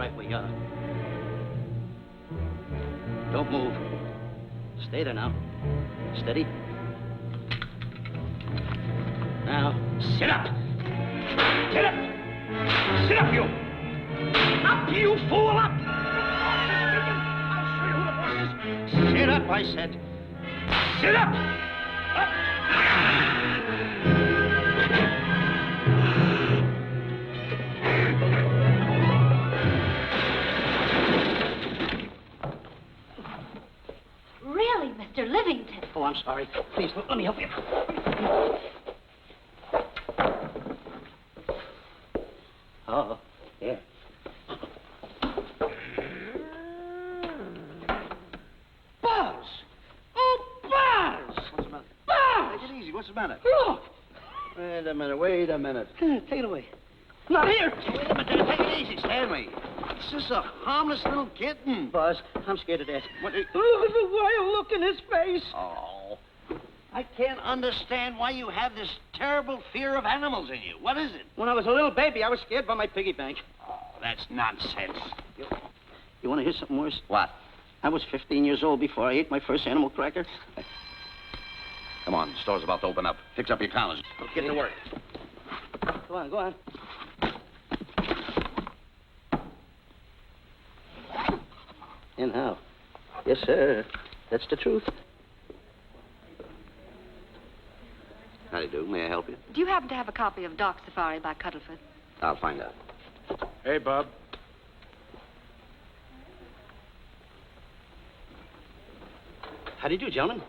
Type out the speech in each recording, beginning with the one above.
right where you are. Don't move. Stay there now. Steady. Now, sit up. Get up. Sit up, you. Up, you fool, up. I'll show you who the boss is. Sit up, I said. Sit up. Up. Really, Mr. Livington? Oh, I'm sorry. Please, let me help you. Oh, yeah. Buzz! Oh, Buzz! What's the matter? Buzz! Take it easy. What's the matter? Look! Wait a minute. Take it away. Not here! Wait a minute. Take it easy, Stanley. It's just a harmless little kitten. Buzz, I'm scared to death. What? Look at the wild look in his face. Oh. I can't understand why you have this terrible fear of animals in you. What is it? When I was a little baby, I was scared by my piggy bank. Oh, that's nonsense. You want to hear something worse? What? I was 15 years old before I ate my first animal cracker. Come on, the store's about to open up. Fix up your counters. Get to work. Go on, go on. And how? Yes, sir. That's the truth. How do you do? May I help you? Do you happen to have a copy of Dark Safari by Cuddleford? I'll find out. Hey, Bob. How do you do, gentlemen?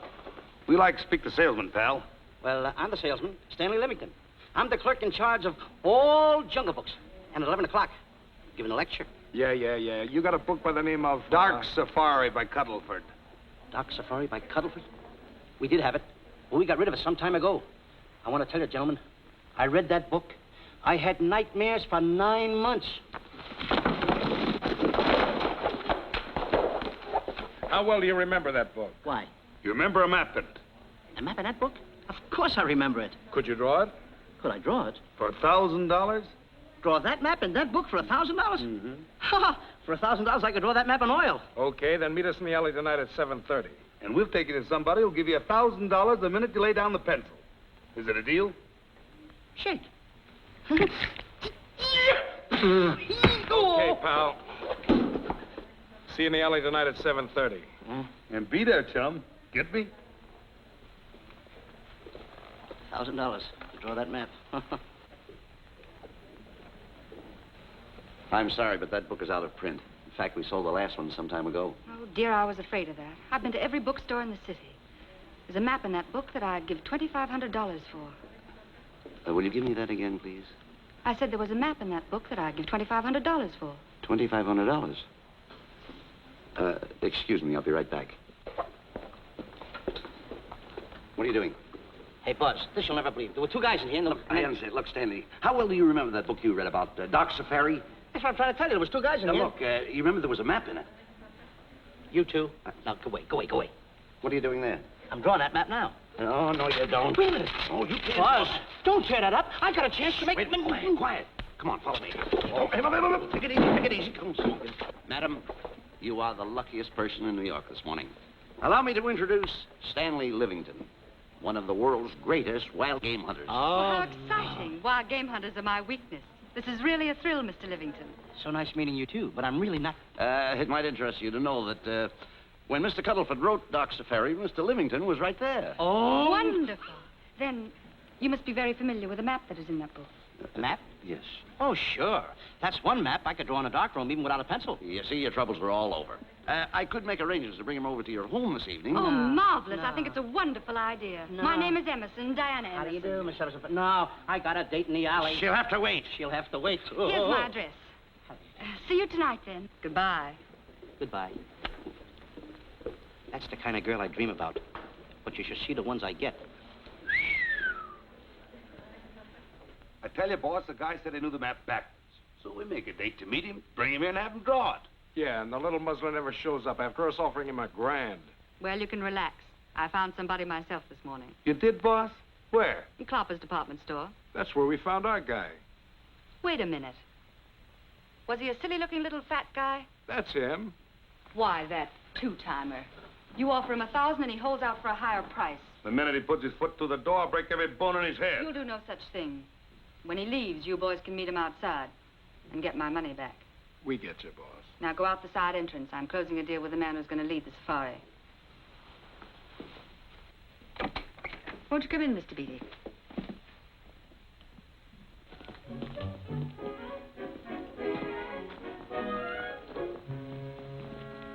We like to speak to salesman, pal. Well, I'm the salesman, Stanley Livington. I'm the clerk in charge of all Jungle Books. And at 11 o'clock, giving a lecture. Yeah. You got a book by the name of Dark Safari by Cuddleford. Dark Safari by Cuddleford? We did have it, but we got rid of it some time ago. I want to tell you, gentlemen, I read that book. I had nightmares for 9 months. How well do you remember that book? Why? You remember a map in it? A map in that book? Of course I remember it. Could you draw it? Could I draw it? For $1,000? Draw that map in that book for $1,000? Mm-hmm. Ha! For $1,000, I could draw that map in oil. Okay, then meet us in the alley tonight at 7:30. And we'll take you to somebody who'll give you $1,000 the minute you lay down the pencil. Is it a deal? Shake. Okay, pal. See you in the alley tonight at 7:30. And be there, chum. Get me? $1,000 to draw that map. I'm sorry, but that book is out of print. In fact, we sold the last one some time ago. Oh, dear, I was afraid of that. I've been to every bookstore in the city. There's a map in that book that I'd give $2,500 for. Will you give me that again, please? I said there was a map in that book that I'd give $2,500 for. $2,500. Excuse me, I'll be right back. What are you doing? Hey, Buzz, this you'll never believe. There were two guys in here and... I understand. Look, Stanley, how well do you remember that book you read about Dark Safari? That's what I'm trying to tell you. There was two guys in Now, here. look, you remember there was a map in it. You two. Now, go away. What are you doing there? I'm drawing that map now. Oh, no, you don't. Wait a minute. Oh, you can't. Buzz, don't tear that up. I got a chance to make... Wait, quiet. Come on, follow me. Oh, hey, take it easy. Come on. Madam, you are the luckiest person in New York this morning. Allow me to introduce Stanley Livington, one of the world's greatest wild game hunters. Oh, how exciting. Wild game hunters are my weakness. This is really a thrill, Mr. Livington. So nice meeting you, too, but I'm really not... It might interest you to know that when Mr. Cuddleford wrote Dark Safari, Mr. Livington was right there. Oh! Wonderful. Then you must be very familiar with the map that is in that book. Map? Yes. Oh, sure. That's one map I could draw in a darkroom even without a pencil. You see, your troubles were all over. I could make arrangements to bring him over to your home this evening. Oh, marvelous. No. I think it's a wonderful idea. No. My name is Emerson, Diana Emerson. How do you do, Miss Emerson? No, I got a date in the alley. She'll have to wait. She'll have to wait. Here's my address. See you tonight, then. Goodbye. Goodbye. That's the kind of girl I dream about. But you should see the ones I get. I tell you, boss, the guy said he knew the map backwards. So we make a date to meet him, bring him in, have him draw it. Yeah, and the little muzzler never shows up after us offering him $1,000. Well, you can relax. I found somebody myself this morning. You did, boss? Where? In Clopper's department store. That's where we found our guy. Wait a minute. Was he a silly-looking little fat guy? That's him. Why, that two-timer. You offer him $1,000 and he holds out for a higher price. The minute he puts his foot through the door, I'll break every bone in his head. You'll do no such thing. When he leaves, you boys can meet him outside and get my money back. We get you, boss. Now go out the side entrance. I'm closing a deal with the man who's going to lead the safari. Won't you come in, Mr. Beatty?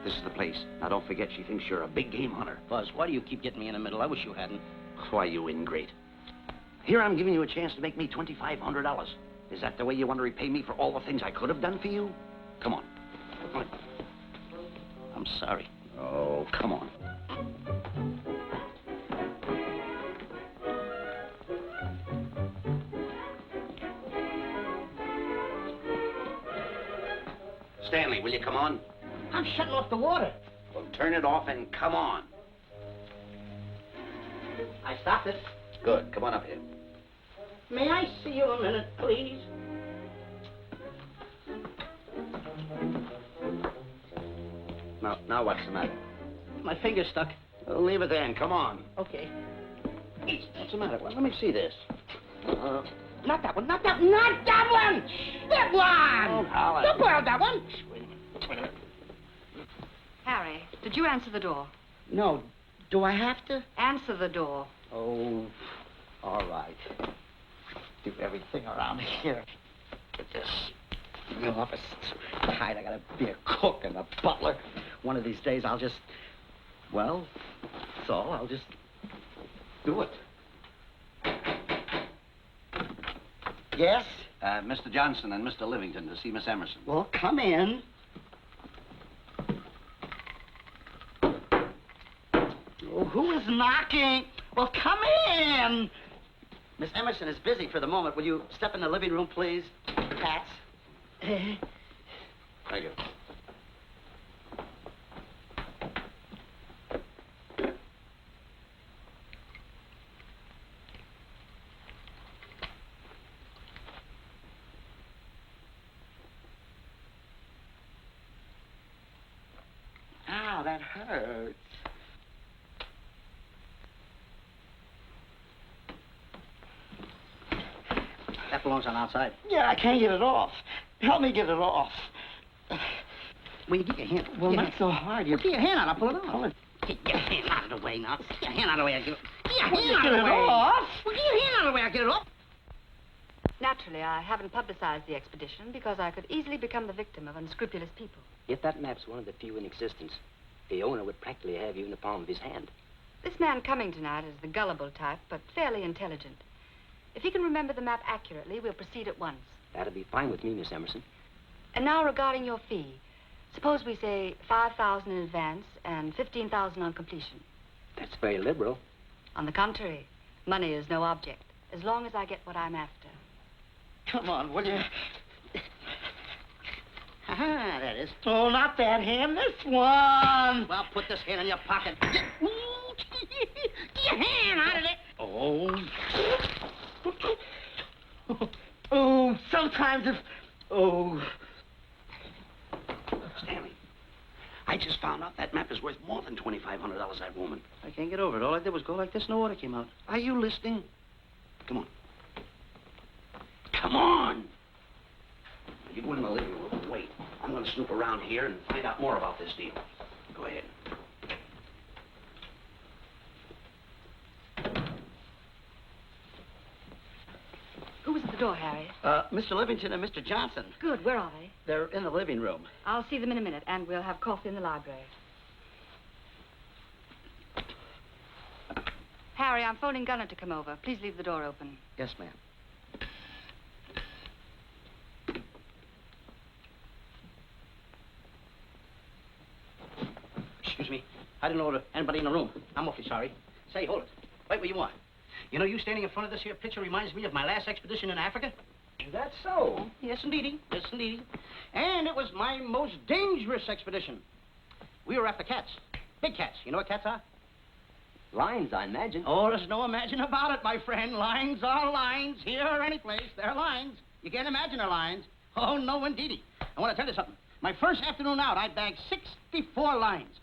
This is the place. Now, don't forget, she thinks you're a big game hunter. Buzz, why do you keep getting me in the middle? I wish you hadn't. Why, you ingrate. Here I'm giving you a chance to make me $2,500. Is that the way you want to repay me for all the things I could have done for you? Come on. Come on. I'm sorry. Oh, come on. Stanley, will you come on? I'm shutting off the water. Well, turn it off and come on. I stopped it. Good. Come on up here. May I see you a minute, please? Now what's the matter? My finger's stuck. Well, leave it there and come on. Okay. What's the matter? Well, let me see this. Not that one, not that one! That one! Oh, Howard. Don't boil that one! Wait a minute. Harry, did you answer the door? No. Do I have to? Answer the door. Oh, all right. Do everything around here. Get this. The office is tight. I gotta be a cook and a butler. One of these days I'll just, well, that's all. I'll just do it. Yes? Mr. Johnson and Mr. Livington to see Miss Emerson. Well, come in. Oh, who is knocking? Well, come in. Miss Emerson is busy for the moment. Will you step in the living room, please? Pats. Thank you. Ow, that hurts. That belongs on outside. Yeah, I can't get it off. Help me get it off. Will you get your hand? Well, not so hard. You Get your hand out. I'll pull it off. Pull it. Get your hand out of the way now. Get your hand out of the way. I'll get it. Get your Well, hand you out get of the it way. off. Well, get your hand out of the way. I'll get it off. Naturally, I haven't publicized the expedition because I could easily become the victim of unscrupulous people. If that map's one of the few in existence, the owner would practically have you in the palm of his hand. This man coming tonight is the gullible type, but fairly intelligent. If he can remember the map accurately, we'll proceed at once. That'll be fine with me, Miss Emerson. And now regarding your fee. Suppose we say $5,000 in advance and $15,000 on completion. That's very liberal. On the contrary, money is no object, as long as I get what I'm after. Come on, will you? Ah, that is. Oh, not that hand. This one. Well, put this hand in your pocket. Get your hand out of it. Oh. Oh, sometimes if... Oh. Stanley, I just found out that map is worth more than $2,500, that woman. I can't get over it. All I did was go like this and the water came out. Are you listening? Come on. Come on! You go in the living room and wait. I'm going to snoop around here and find out more about this deal. Go ahead. Who was at the door, Harry? Mr. Livington and Mr. Johnson. Good, where are they? They're in the living room. I'll see them in a minute, and we'll have coffee in the library. Harry, I'm phoning Gunner to come over. Please leave the door open. Yes, ma'am. Excuse me. I didn't order anybody in the room. I'm awfully sorry. Say, hold it. Wait where you are. You know, you standing in front of this here picture reminds me of my last expedition in Africa. Is that so? Yes, indeedy. Yes, indeedy. And it was my most dangerous expedition. We were after cats. Big cats. You know what cats are? Lions, I imagine. Oh, there's no imagine about it, my friend. Lions are lions. Here or any place, they're lions. You can't imagine they're lions. Oh, no, indeedy. I want to tell you something. My first afternoon out, I bagged 64 lines.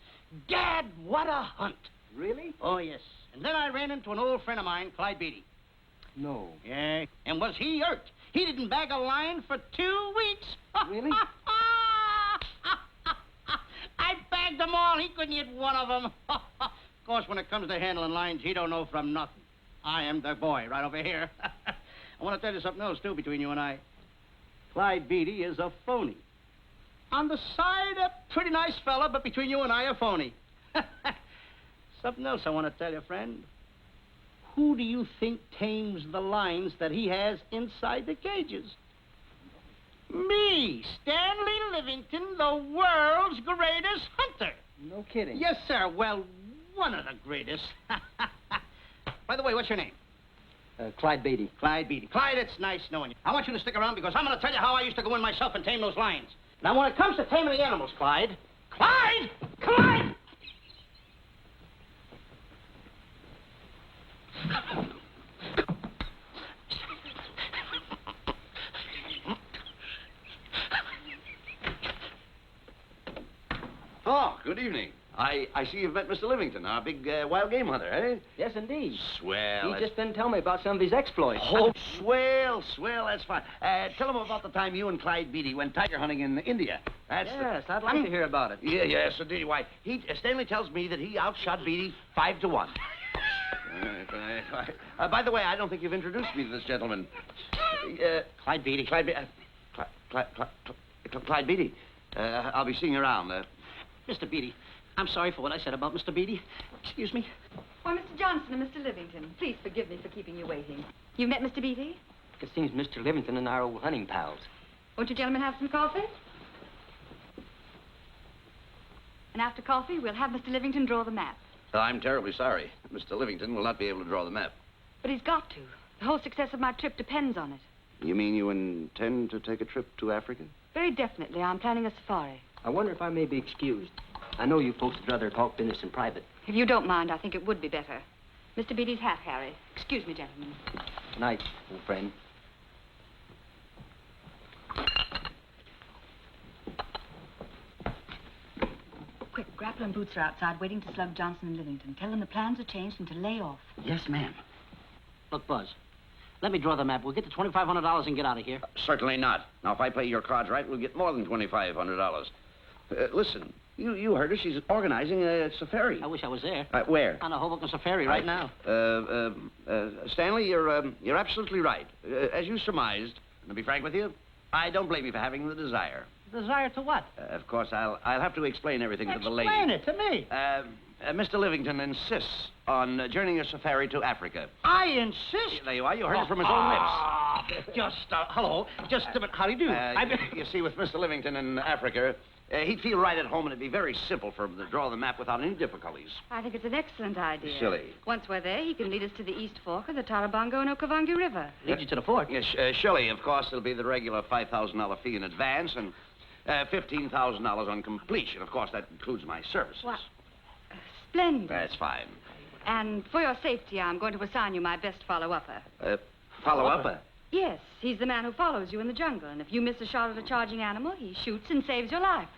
Gad, what a hunt. Really? Oh, yes. And then I ran into an old friend of mine, Clyde Beatty. No. Yeah, and was he hurt? He didn't bag a line for 2 weeks. Really? I bagged them all. He couldn't hit one of them. Of course, when it comes to handling lines, he don't know from nothing. I am the boy right over here. I want to tell you something else, too, between you and I. Clyde Beatty is a phony. On the side, a pretty nice fella, but between you and I, a phony. Something else I want to tell you, friend. Who do you think tames the lines that he has inside the cages? Me, Stanley Livington, the world's greatest hunter. No kidding. Yes, sir. Well, one of the greatest. By the way, what's your name? Clyde Beatty. Clyde Beatty. Clyde, it's nice knowing you. I want you to stick around because I'm going to tell you how I used to go in myself and tame those lions. Now, when it comes to taming the animals, Clyde... Clyde! Clyde! Oh, good evening. I see you've met Mr. Livington, our big wild game hunter, eh? Yes, indeed. Swell. He just didn't tell me about some of his exploits. Oh, swell, that's fine. Tell him about the time you and Clyde Beatty went tiger hunting in India. That's Yes, I'd like to hear about it. Yes, indeed. Why, Stanley tells me that he outshot Beatty 5-1. By the way, I don't think you've introduced me to this gentleman. Clyde Beatty. Clyde Beatty. I'll be seeing you around. Mr. Beatty, I'm sorry for what I said about Mr. Beatty. Excuse me. Why, Mr. Johnson and Mr. Livington, please forgive me for keeping you waiting. You met Mr. Beatty? It seems Mr. Livington and our old hunting pals. Won't you gentlemen have some coffee? And after coffee, we'll have Mr. Livington draw the map. I'm terribly sorry. Mr. Livington will not be able to draw the map. But he's got to. The whole success of my trip depends on it. You mean you intend to take a trip to Africa? Very definitely. I'm planning a safari. I wonder if I may be excused. I know you folks would rather talk business in private. If you don't mind, I think it would be better. Mr. Beatty's hat, Harry. Excuse me, gentlemen. Good night, old friend. Quick, Grapple and Boots are outside waiting to slug Johnson and Livington. Tell them the plans are changed and to lay off. Yes, ma'am. Look, Buzz, let me draw the map. We'll get the $2,500 and get out of here. Certainly not. Now, if I play your cards right, we'll get more than $2,500. Listen, you heard her. She's organizing a safari. I wish I was there. Where? On a Hoboken safari right now. Stanley, you're absolutely right. As you surmised, and to be frank with you, I don't blame you for having the desire. Desire to what? Of course, I'll have to explain everything to the lady. Explain it to me. Mr. Livington insists on journeying a safari to Africa. I insist. There you are. You heard it from his own lips. Hello. Just a minute. How do you do? You see, with Mr. Livington in Africa, he'd feel right at home, and it'd be very simple for him to draw the map without any difficulties. I think it's an excellent idea. Silly. Once we're there, he can lead us to the East Fork of the Tarabongo and Okavango River. Lead you to the fort. Yes, surely, of course, there'll be the regular $5,000 fee in advance and $15,000 on completion. Of course, that includes my services. What? Splendid. That's fine. And for your safety, I'm going to assign you my best follow-upper. Follow-up? Yes, he's the man who follows you in the jungle. And if you miss a shot at a charging animal, he shoots and saves your life.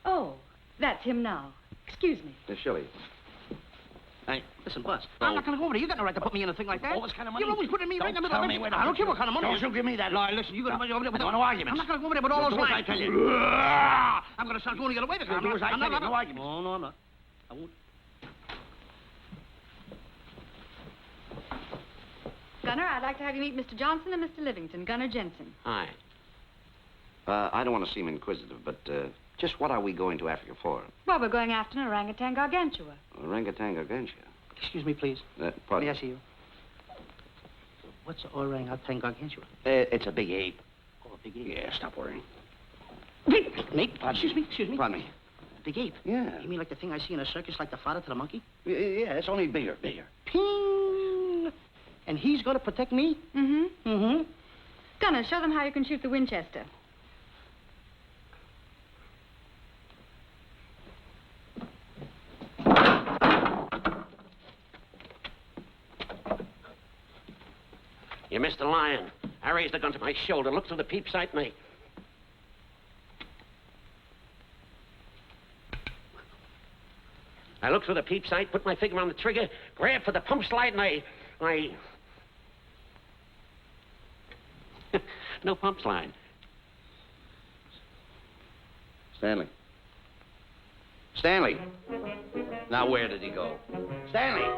Oh, that's him now. Excuse me. Shirley. Hey, listen, Buzz. I'm not going to go over there. You got no right to put me in a thing like that. Oh, what kind of money? You're always putting me right in the middle Tell of me everything. what I don't care what kind of money. Don't you give me that. No, listen, you got to over there with no arguments. I'm not going to go over there with all those Do as lines. I tell you. I'm going to start going to get away with it. Do as I tell you. No arguments. No, I'm not. I won't. Gunner, I'd like to have you meet Mr. Johnson and Mr. Livington, Gunner Jensen. Hi. I don't want to seem inquisitive, but just what are we going to Africa for? Well, we're going after an orangutan gargantua. Orangutan gargantua. Excuse me, please. Pardon? May I see you? What's orangutan gargantua? It's a big ape. Oh, a big ape. Yeah, stop worrying. Nate, excuse me. Pardon me. Big ape? Yeah. You mean like the thing I see in a circus, like the father to the monkey? Yeah, it's only bigger. Ping! And he's going to protect me? Mm-hmm. Mm-hmm. Gunner, show them how you can shoot the Winchester. You missed a lion. I raised the gun to my shoulder, looked through the peep sight, and I looked through the peep sight, put my finger on the trigger, grabbed for the pump slide, and I... No pump slide. Stanley. Stanley. Now, where did he go? Stanley!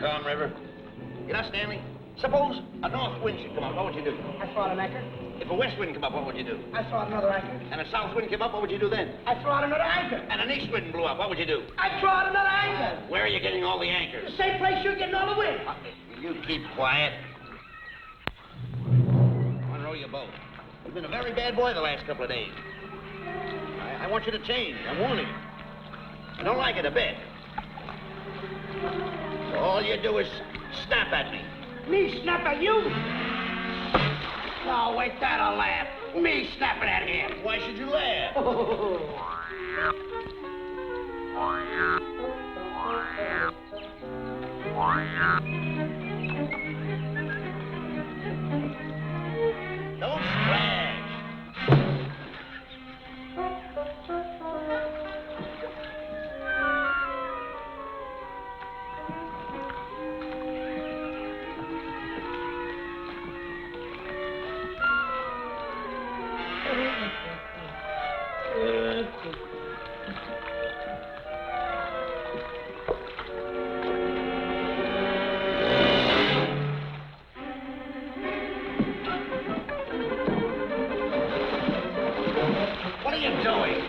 Calm river. You know, Stanley, suppose a north wind should come up, what would you do? I throw out an anchor. If a west wind come up, what would you do? I throw out another anchor. And a south wind came up, what would you do then? I throw out another anchor. And an east wind blew up, what would you do? I throw out another anchor. Where are you getting all the anchors? The same place you're getting all the wind. You keep quiet. I want to row your boat. You've been a very bad boy the last couple of days. I want you to change. I'm warning you. I don't like it a bit. So all you do is snap at me. Me snap at you? No, wait, that'll laugh. Me snapping at him. Why should you laugh? Don't splash. What are you doing?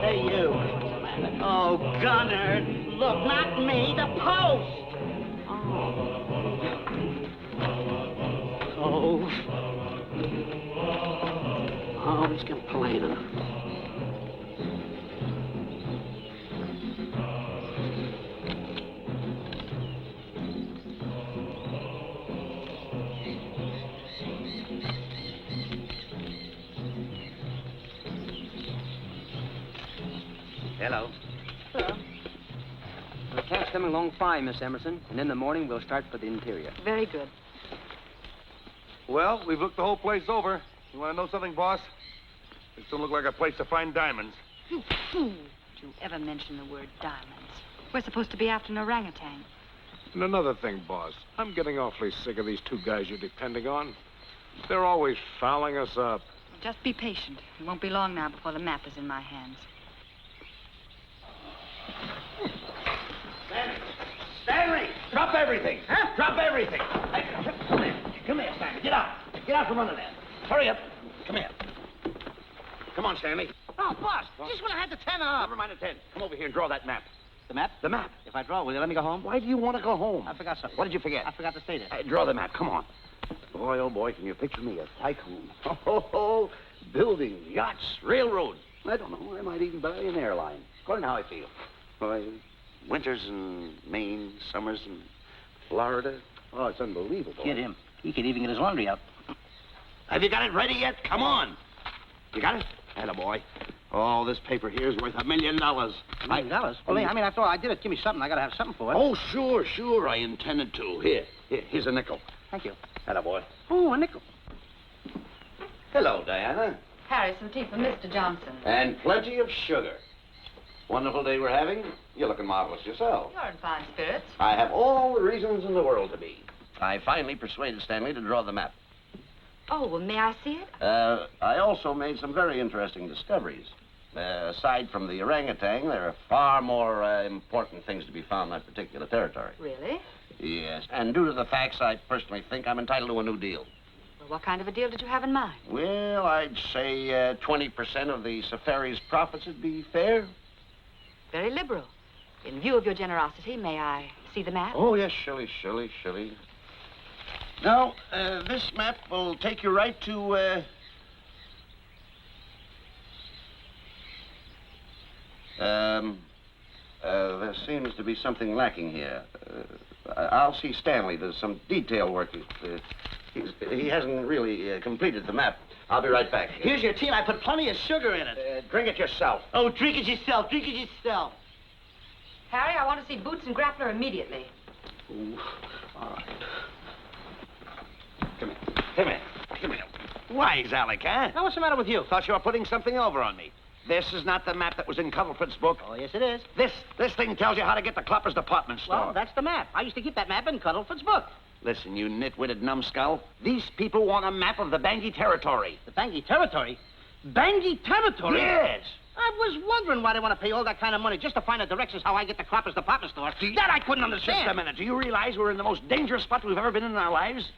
Hey, you. Oh, Gunner. Look, not me, the post. Oh, he's complaining. Hello. Hello. The cat's coming along fine, Miss Emerson, and in the morning we'll start for the interior. Very good. Well, we've looked the whole place over. You want to know something, boss? This don't look like a place to find diamonds. You fool. Don't you ever mention the word diamonds. We're supposed to be after an orangutan. And another thing, boss. I'm getting awfully sick of these two guys you're depending on. They're always fouling us up. Just be patient. It won't be long now before the map is in my hands. Stanley, drop everything. Huh? Drop everything. Hey, come here. Come here, Stanley. Get out. Get out from under there. Hurry up. Come here. Come on, Stanley. Oh, boss, just when I had the 10 up. Never mind the 10. Come over here and draw that map. The map? The map. If I draw, will you let me go home? Why do you want to go home? I forgot something. What did you forget? I forgot to state it. Draw the map. Come on. Boy, oh boy, can you picture me a tycoon? Oh, buildings, yachts, railroads. I don't know. I might even buy an airline. According to how I feel. Boy, winters in Maine, summers in Florida. Oh, it's unbelievable. Kid him. He could even get his laundry out. Have you got it ready yet? Come on. You got it? Attaboy. Oh, this paper here is worth $1 million. $1 million? Well, I mean, after all, I did it. Give me something. I got to have something for it. Oh, sure. I intended to. Here's a nickel. Thank you. Attaboy. Oh, a nickel. Hello, Diana. Harry, some tea for Mr. Johnson. And plenty of sugar. Wonderful day we're having. You're looking marvelous yourself. You're in fine spirits. I have all the reasons in the world to be. I finally persuaded Stanley to draw the map. Oh, well, may I see it? I also made some very interesting discoveries. Aside from the orangutan, there are far more important things to be found in that particular territory. Really? Yes, and due to the facts, I personally think I'm entitled to a new deal. Well, what kind of a deal did you have in mind? Well, I'd say 20% of the safari's profits would be fair. Very liberal. In view of your generosity, may I see the map? Oh, yes, Shirley. Now, this map will take you right to, there seems to be something lacking here. I'll see Stanley. There's some detail work. He hasn't really completed the map. I'll be right back. Here's your tea, and I put plenty of sugar in it. Drink it yourself. Oh, drink it yourself. Drink it yourself. Harry, I want to see Boots and Grappler immediately. Ooh, all right. Come here. Wise, Alec, huh? Now, what's the matter with you? Thought you were putting something over on me. This is not the map that was in Cuddlefoot's book. Oh, yes, it is. This thing tells you how to get to Clopper's department store. Well, that's the map. I used to keep that map in Cuddlefoot's book. Listen, you nitwitted numbskull. These people want a map of the Bangui territory. The Bangui territory? Bangui territory? Yes. I was wondering why they want to pay all that kind of money just to find the directions how I get to Clopper's department store. That I couldn't understand. Just a minute. Do you realize we're in the most dangerous spot we've ever been in our lives?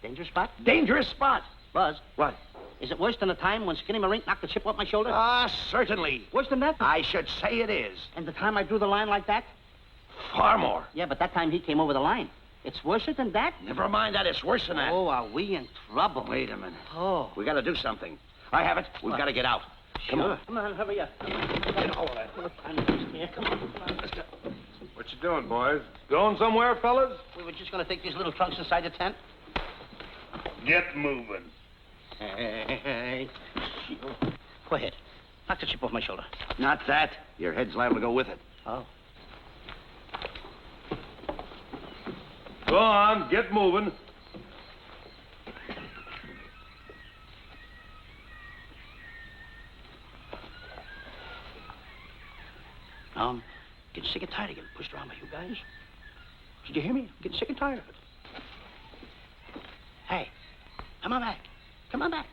Dangerous spot? Dangerous spot. Buzz. What? Is it worse than the time when Skinny Marink knocked the chip off my shoulder? Certainly. Worse than that? I should say it is. And the time I drew the line like that? Far more. Yeah, but that time he came over the line. It's worse than that? Never mind that. It's worse than that. Oh, are we in trouble? Wait a minute. Oh. We got to do something. I have it. We've got to get out. Come on. Come on, hurry up. Get all of that. Here, come on. Let's go. What you doing, boys? Going somewhere, fellas? We were just going to take these little trunks inside the tent. Get moving. Hey. Go ahead. Knock the chip off my shoulder. Not that. Your head's liable to go with it. Oh. Go on, get moving. Getting sick and tired of getting pushed around by you guys. Did you hear me? I'm getting sick and tired of it. Hey, come on back. Come on back.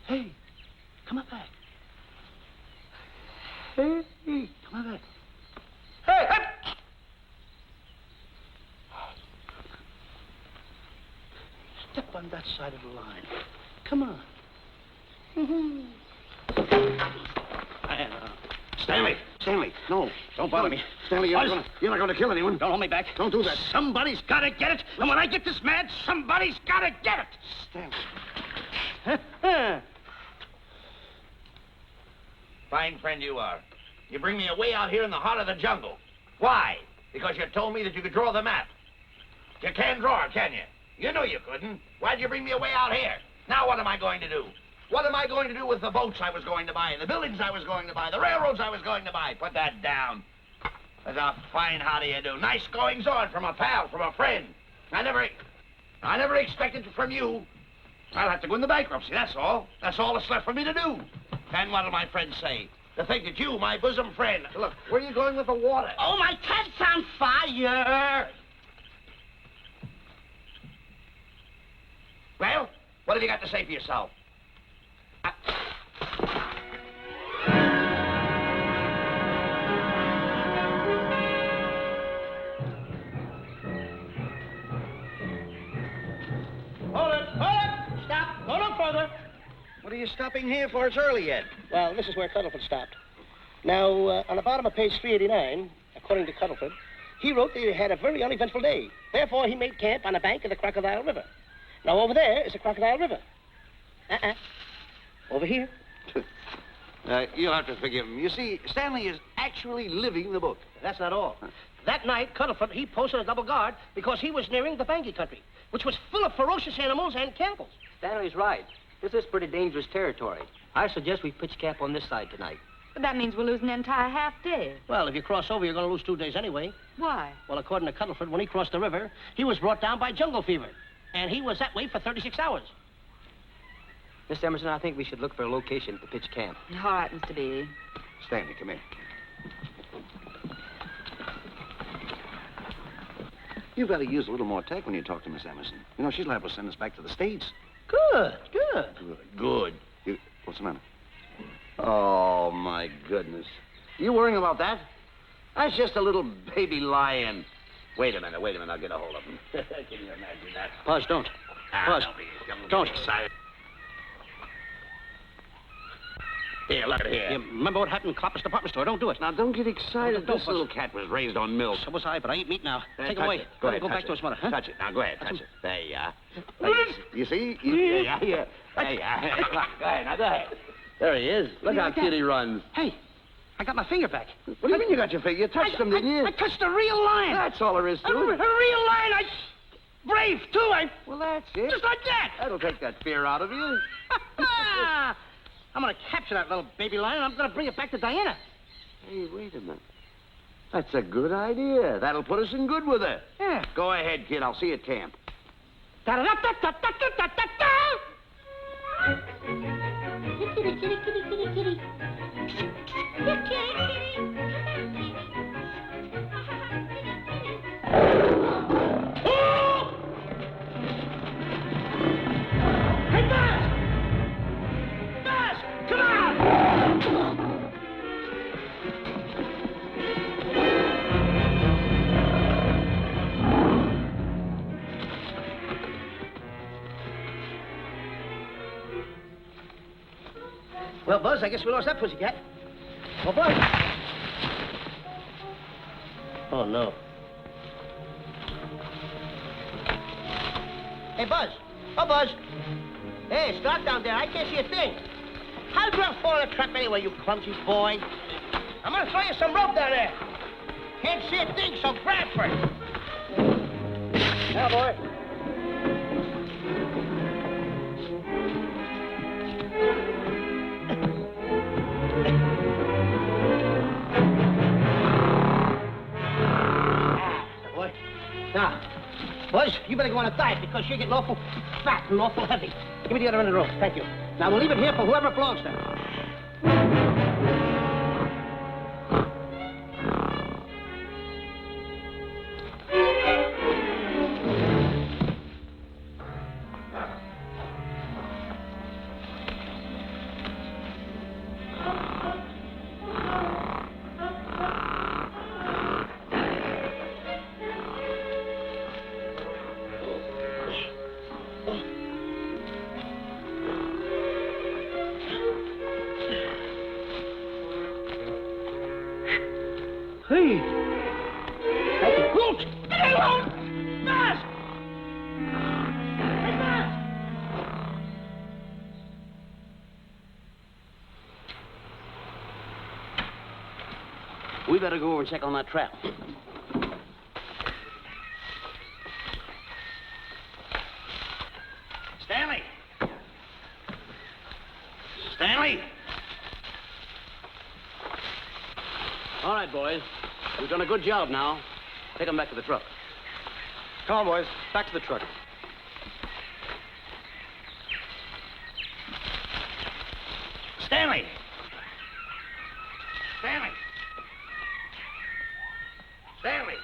Hey, come on back. Hey, come on back. Hey, hey! Step on that side of the line. Come on. Stanley, no. Don't bother me. Stanley, you're not going to kill anyone. Don't hold me back. Don't do that. Somebody's got to get it. And when I get this mad, somebody's got to get it. Stanley. Fine friend you are. You bring me away out here in the heart of the jungle. Why? Because you told me that you could draw the map. You can't draw it, can you? You know you couldn't. Why'd you bring me away out here? Now what am I going to do? What am I going to do with the boats I was going to buy, the buildings I was going to buy, the railroads I was going to buy? Put that down. That's a fine how do you do. Nice goings on from a pal, from a friend. I never expected it from you. I'll have to go into bankruptcy, that's all. That's all that's left for me to do. And what'll my friends say? To think that you, my bosom friend... Look, where are you going with the water? Oh, my cat's on fire! Well, what have you got to say for yourself? What are you stopping here for? It's early yet. Well, this is where Cuddleford stopped. Now, on the bottom of page 389, according to Cuddleford, he wrote that he had a very uneventful day. Therefore, he made camp on the bank of the Crocodile River. Now, over there is the Crocodile River. Over here. You'll have to forgive him. You see, Stanley is actually living the book. That's not all. That night, Cuddleford, he posted a double guard because he was nearing the Bangi country, which was full of ferocious animals and cannibals. Stanley's right. This is pretty dangerous territory. I suggest we pitch camp on this side tonight. But that means we'll lose an entire half day. Well, if you cross over, you're going to lose 2 days anyway. Why? Well, according to Cuddleford, when he crossed the river, he was brought down by jungle fever. And he was that way for 36 hours. Miss Emerson, I think we should look for a location to pitch camp. All right, Mr. B. Stanley, come in. You've got to use a little more tact when you talk to Miss Emerson. You know, she's liable to send us back to the States. Good. Good. What's the matter? Oh, my goodness. You worrying about that? That's just a little baby lion. Wait a minute. I'll get a hold of him. Can you imagine that? Buzz, don't. Buzz, don't. Excited. Here, look at here. You remember what happened in Copper's department store? Don't do it. Now, don't get excited. Don't, This little cat was raised on milk. So was I, but I eat meat now. Take it touch away. It. Go ahead, Go touch back it. to his mother, huh? Touch it. Now, go ahead, touch it. There you are. You see? Yeah. There you are. Go ahead, now, go ahead. There he is. Look how cute he runs. Hey, I got my finger back. What do you mean you got your finger? You touched him, didn't you? I touched a real lion. That's all there is to A real it. lion. Brave, too. Well, that's it. Just like that. That'll take that fear out of you. I'm going to capture that little baby lion, and I'm going to bring it back to Diana. Hey, wait a minute. That's a good idea. That'll put us in good with her. Yeah. Go ahead, kid. I'll see you at camp. Da-da-da-da-da-da-da-da-da. Kitty, kitty, kitty, kitty, kitty. Kitty, kitty. Hey, Buzz! Buzz, come on! Well, Buzz, I guess we lost that pussycat. Well, Buzz. Oh, no. Hey, Buzz. Oh, Buzz. Hey, it's dark down there. I can't see a thing. How'd you ever fall in a trap anyway, you clumsy boy? I'm gonna throw you some rope down there. Can't see a thing, so grab for it. Now, boy. Boy. Now, Buzz, you better go on a diet because you're getting awful fat and awful heavy. Give me the other end of the rope. Thank you. Now, we'll leave it here for whoever it belongs to. Hey! Thank you. Colt! Get it alone! Buzz! Hey, Buzz! We better go over and check on that trap. Stanley! Stanley! All right, boys. We've done a good job now. Take them back to the truck. Come on, boys. Back to the truck. Stanley! Stanley! Stanley!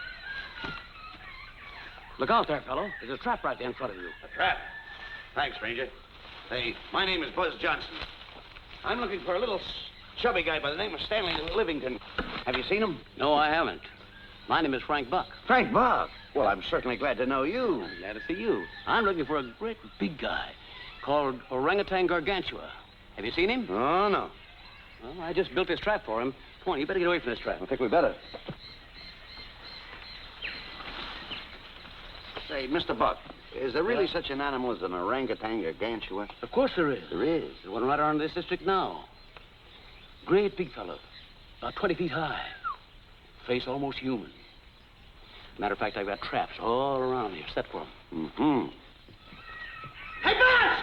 Look out there, fellow. There's a trap right there in front of you. A trap? Thanks, stranger. Hey, my name is Buzz Johnson. I'm looking for a little chubby guy by the name of Stanley Livington. Have you seen him? No, I haven't. My name is Frank Buck. Frank Buck? Well, I'm certainly glad to know you. I'm glad to see you. I'm looking for a great big guy called Orangutan Gargantua. Have you seen him? Oh, no. Well, I just built this trap for him. Come on, you better get away from this trap. I think we better. Say, Mr. Buck, is there really such an animal as an orangutan gargantua? Of course there is. There is. There's one right around this district now. Great big fellow. About 20 feet high. Face almost human. Matter of fact, I've got traps all around here set for him. Mm-hmm. Hey, boss!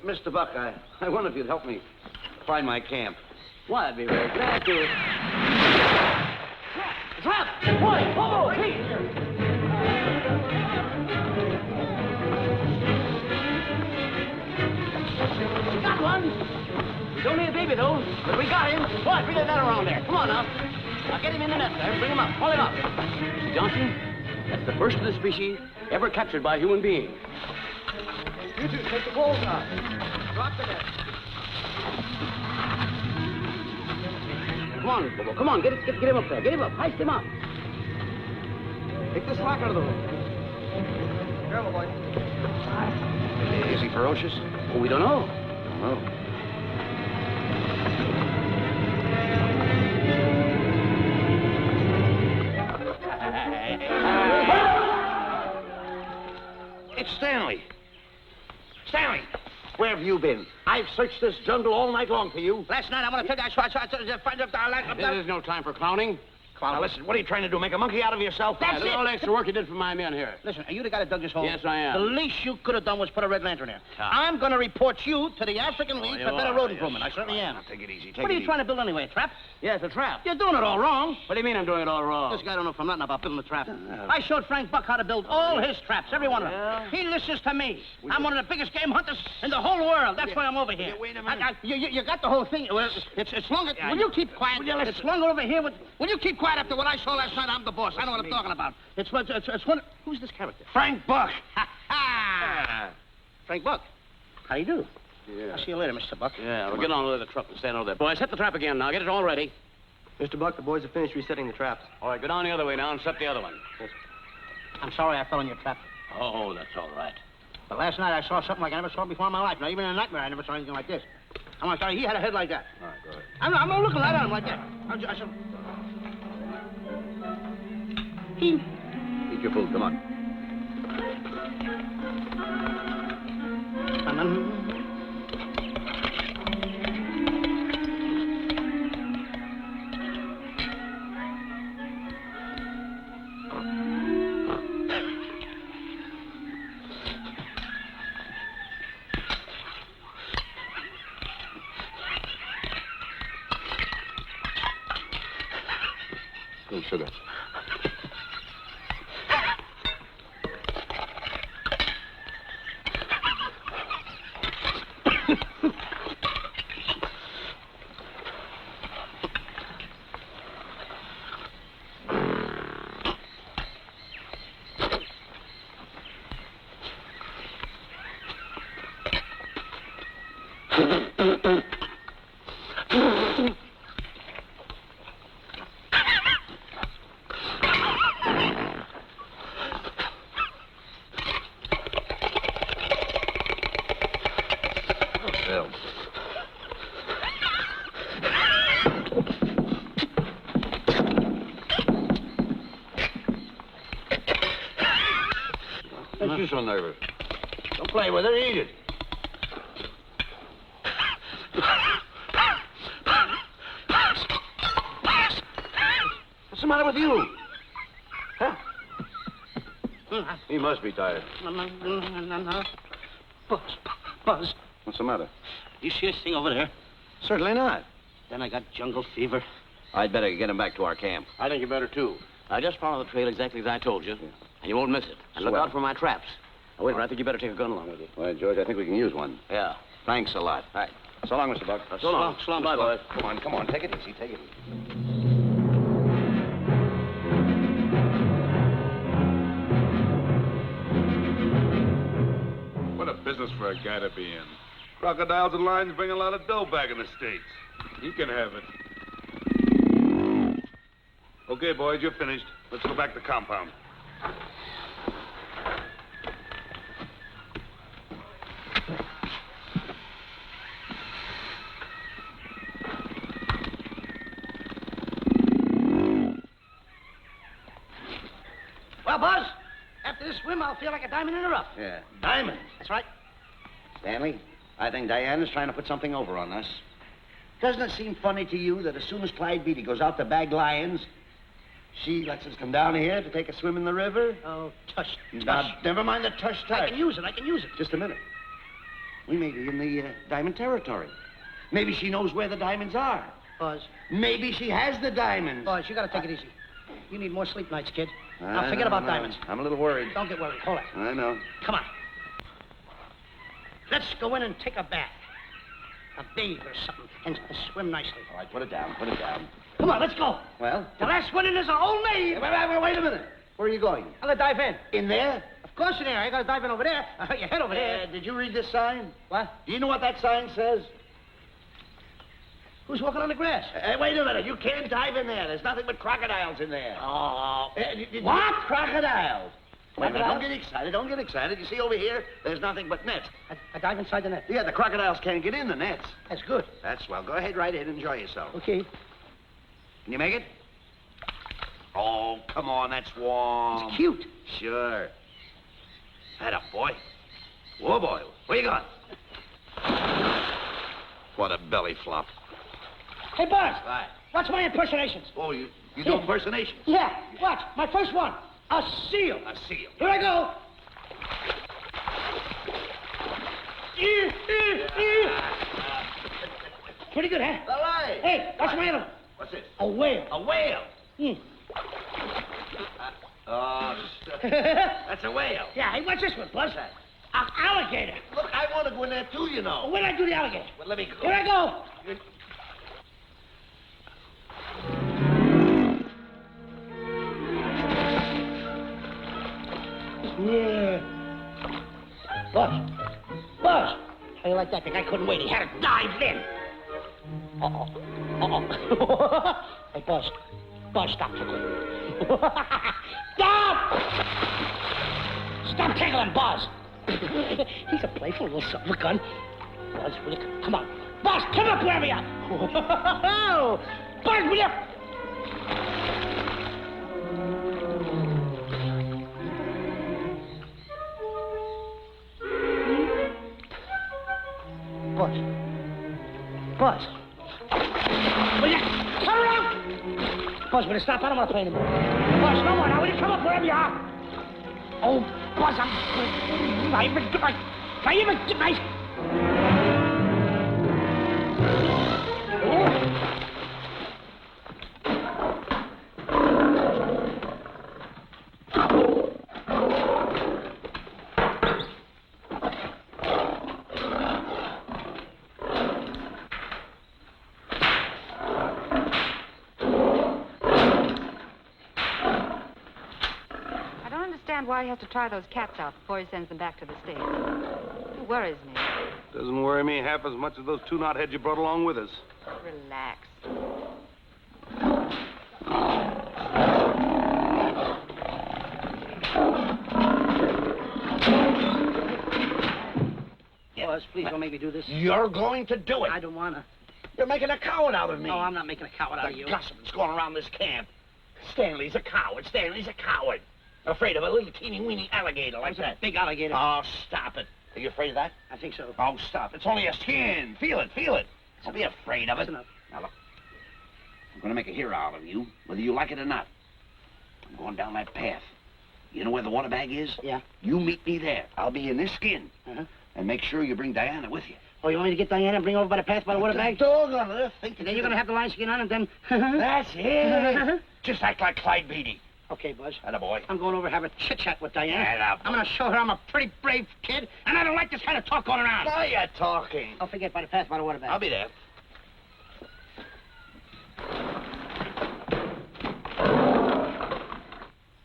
Mr. Buck, I wonder if you'd help me find my camp. Why, I'd be very glad to. Trap! Boy, whoa, please! We got one. He's only a baby, though, but we got him. Boy, bring that around there. Come on now. Now get him in the net there. Bring him up. Haul him up. Johnson, that's the first of the species ever captured by a human being. You two, take the poles out. Drop the net. Come on, Bobo. Come on. Get him up there. Get him up. Heist him up. Take the slack out of the rope. Careful, boy. Is he ferocious? Oh, we don't know. Don't know. It's Stanley. Stanley, where have you been? I've searched this jungle all night long for you. Last night, I want to tell you, I find up This is no time for clowning. Now, listen, what are you trying to do, make a monkey out of yourself? That's Look at all the extra work you did for my men here. Listen, are you the guy that dug this hole? Yes, I am. The least you could have done was put a red lantern here. Ah. I'm going to report you to the African League for better road improvement. I certainly am. Now, take it easy, What are you trying to build anyway, a trap? Yes, a trap. You're doing it all wrong. What do you mean I'm doing it all wrong? This guy don't know from nothing about building a trap. I showed Frank Buck how to build all his traps, every one of them. Yeah. He listens to me. I'm one of the biggest game hunters in the whole world. That's why I'm over here. Wait a minute. You got the whole thing. Well, it's longer. Will you keep quiet? It's longer over here. Will you keep quiet after what I saw last night? I'm the boss. I know what I'm talking about. It's one. Who's this character? Frank Buck. Ha ha! Frank Buck. How do you do? Yeah. I'll see you later, Mr. Buck. Yeah, we'll get on with the truck and stand over there. Boys, set the trap again now. Get it all ready. Mr. Buck, the boys have finished resetting the traps. All right, go down the other way now and set the other one. I'm sorry I fell in your trap. Oh, that's all right. But last night I saw something like I never saw before in my life. Now, even in a nightmare, I never saw anything like this. I'm sorry, he had a head like that. All right, go ahead. I'm not looking right at him like that. I said... He... Eat your food, come on. Good sugar. Don't you so nervous. Don't play with it, eat it. What's the matter with you? Huh? He must be tired. Buzz, What's the matter? you see this thing over there? Certainly not. Then I got jungle fever. I'd better get him back to our camp. I think you better, too. Now, just follow the trail exactly as I told you, and you won't miss it. And look Swell. out for my traps. Now, wait a minute. I think you better take a gun along with you. Well, George, I think we can use one. Yeah. Thanks a lot. All right. So long, Mr. Buck. So long. So long, Bye, Mr. Buck. boys. Come on. Take it easy. Take it easy. What a business for a guy to be in. Crocodiles and lions bring a lot of dough back in the States. He can have it. Okay, boys, you're finished. Let's go back to the compound. swim, I'll feel like a diamond in the rough. Yeah, diamonds. That's right. Stanley, I think Diana's trying to put something over on us. Doesn't it seem funny to you that as soon as Clyde Beatty goes out to bag lions, she lets us come down here to take a swim in the river? Oh, tush. Now, never mind the tush. I can use it. Just a minute. We may be in the diamond territory. Maybe she knows where the diamonds are. Buzz. Maybe she has the diamonds. Buzz, you gotta take it easy. You need more sleep nights, kid. Now, forget about diamonds. I'm a little worried. Don't get worried. Hold it. I know. Come on. Let's go in and take a bath. A bathe or something, and swim nicely. All right, put it down. Come on, let's go. Well? The last one in is a whole name. Wait a minute. Where are you going? I'm gonna dive in. In there? Of course in there. I gotta dive in over there. Your head over there. Did you read this sign? What? Do you know what that sign says? Who's walking on the grass? Wait a minute. You can't dive in there. There's nothing but crocodiles in there. Oh. What? Crocodiles. Wait a minute. Crocodiles? Don't get excited. You see over here, there's nothing but nets. I dive inside the net. Yeah, the crocodiles can't get in the nets. That's good. That's swell. Go ahead right in. Enjoy yourself. Okay. Can you make it? Oh, come on. That's warm. It's cute. Sure. Head up, boy. Whoa, boy. Where you going? What a belly flop. Hey, Buzz. Right. Watch my impersonations. Oh, you do impersonations? Yeah. Watch. My first one. A seal. A seal. Here I go. Pretty good, huh? All right. Hey, watch my other. What's this? A whale. A whale. Oh, that's a whale. Yeah, hey, what's this one, Buzz? An alligator. Look, I want to go in there too, you know. Where did I do the alligator? Well, let me go. Here I go. Yeah. Buzz. How do you like that? The guy couldn't wait. He had to dive in. Hey, Buzz. Buzz, stop tickling. Stop! Stop tickling, Buzz. He's a playful little son of a gun. Buzz, will you come on. Buzz, come up, wherever you are. Buzz, will you? Buzz. Will you turn around? Buzz, will you stop? I don't want to play anymore. Buzz, no more now. Will you come up wherever you are? Oh, Buzz, I'm not even nice. Why he has to try those cats out before he sends them back to the States. It worries me. Doesn't worry me half as much as those two knotheads you brought along with us. Relax. Buzz, please don't make me do this. You're going to do it. I don't want to. You're making a coward out of me. No, I'm not making a coward out of you. The gossip that's going around this camp. Stanley's a coward. Afraid of a little teeny-weeny alligator like that. A big alligator. Oh, stop it. Are you afraid of that? I think so. Oh, stop. It's only a skin. Feel it. Don't be afraid of it. That's enough. Now, look. I'm going to make a hero out of you, whether you like it or not. I'm going down that path. You know where the water bag is? Yeah. You meet me there. I'll be in this skin. Uh-huh. And make sure you bring Diana with you. Oh, you want me to get Diana and bring her over by the path by the water bag? Doggone it. Think And then you're going to have the lion skin on and then... That's it. Just act like Clyde Beatty. Okay, Buzz. Attaboy. I'm going over to have a chit-chat with Diana. Attaboy. I'm going to show her I'm a pretty brave kid, and I don't like this kind of talk going around. Now you're talking. Don't forget, by the path by the water bag. I'll be there.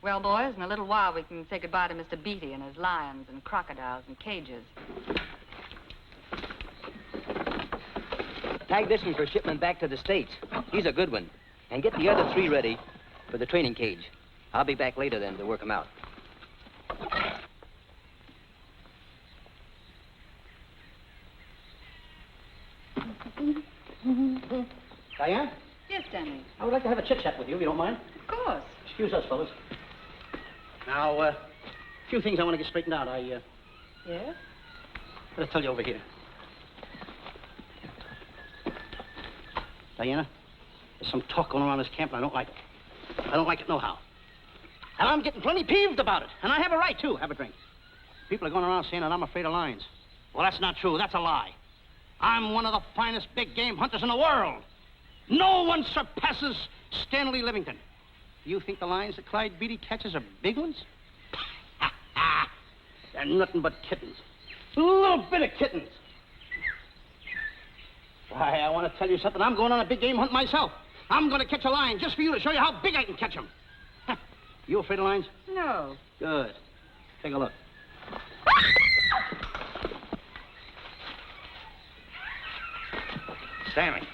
Well, boys, in a little while we can say goodbye to Mr. Beatty and his lions and crocodiles and cages. Tag this one for shipment back to the States. He's a good one. And get the other 3 ready for the training cage. I'll be back later then to work them out. Diane? Yes, Stanley. I would like to have a chit-chat with you, if you don't mind. Of course. Excuse us, fellas. Now, few things I want to get straightened out. Yes? Better tell you over here. Diana, there's some talk going around this camp, and I don't like it. I don't like it nohow. And I'm getting plenty peeved about it. And I have a right, too. Have a drink. People are going around saying that I'm afraid of lions. Well, that's not true. That's a lie. I'm one of the finest big game hunters in the world. No one surpasses Stanley Livington. You think the lions that Clyde Beatty catches are big ones? They're nothing but kittens. A little bit of kittens. Why, I want to tell you something. I'm going on a big game hunt myself. I'm going to catch a lion just for you to show you how big I can catch him. You afraid of lions? No. Good. Take a look. Stanley.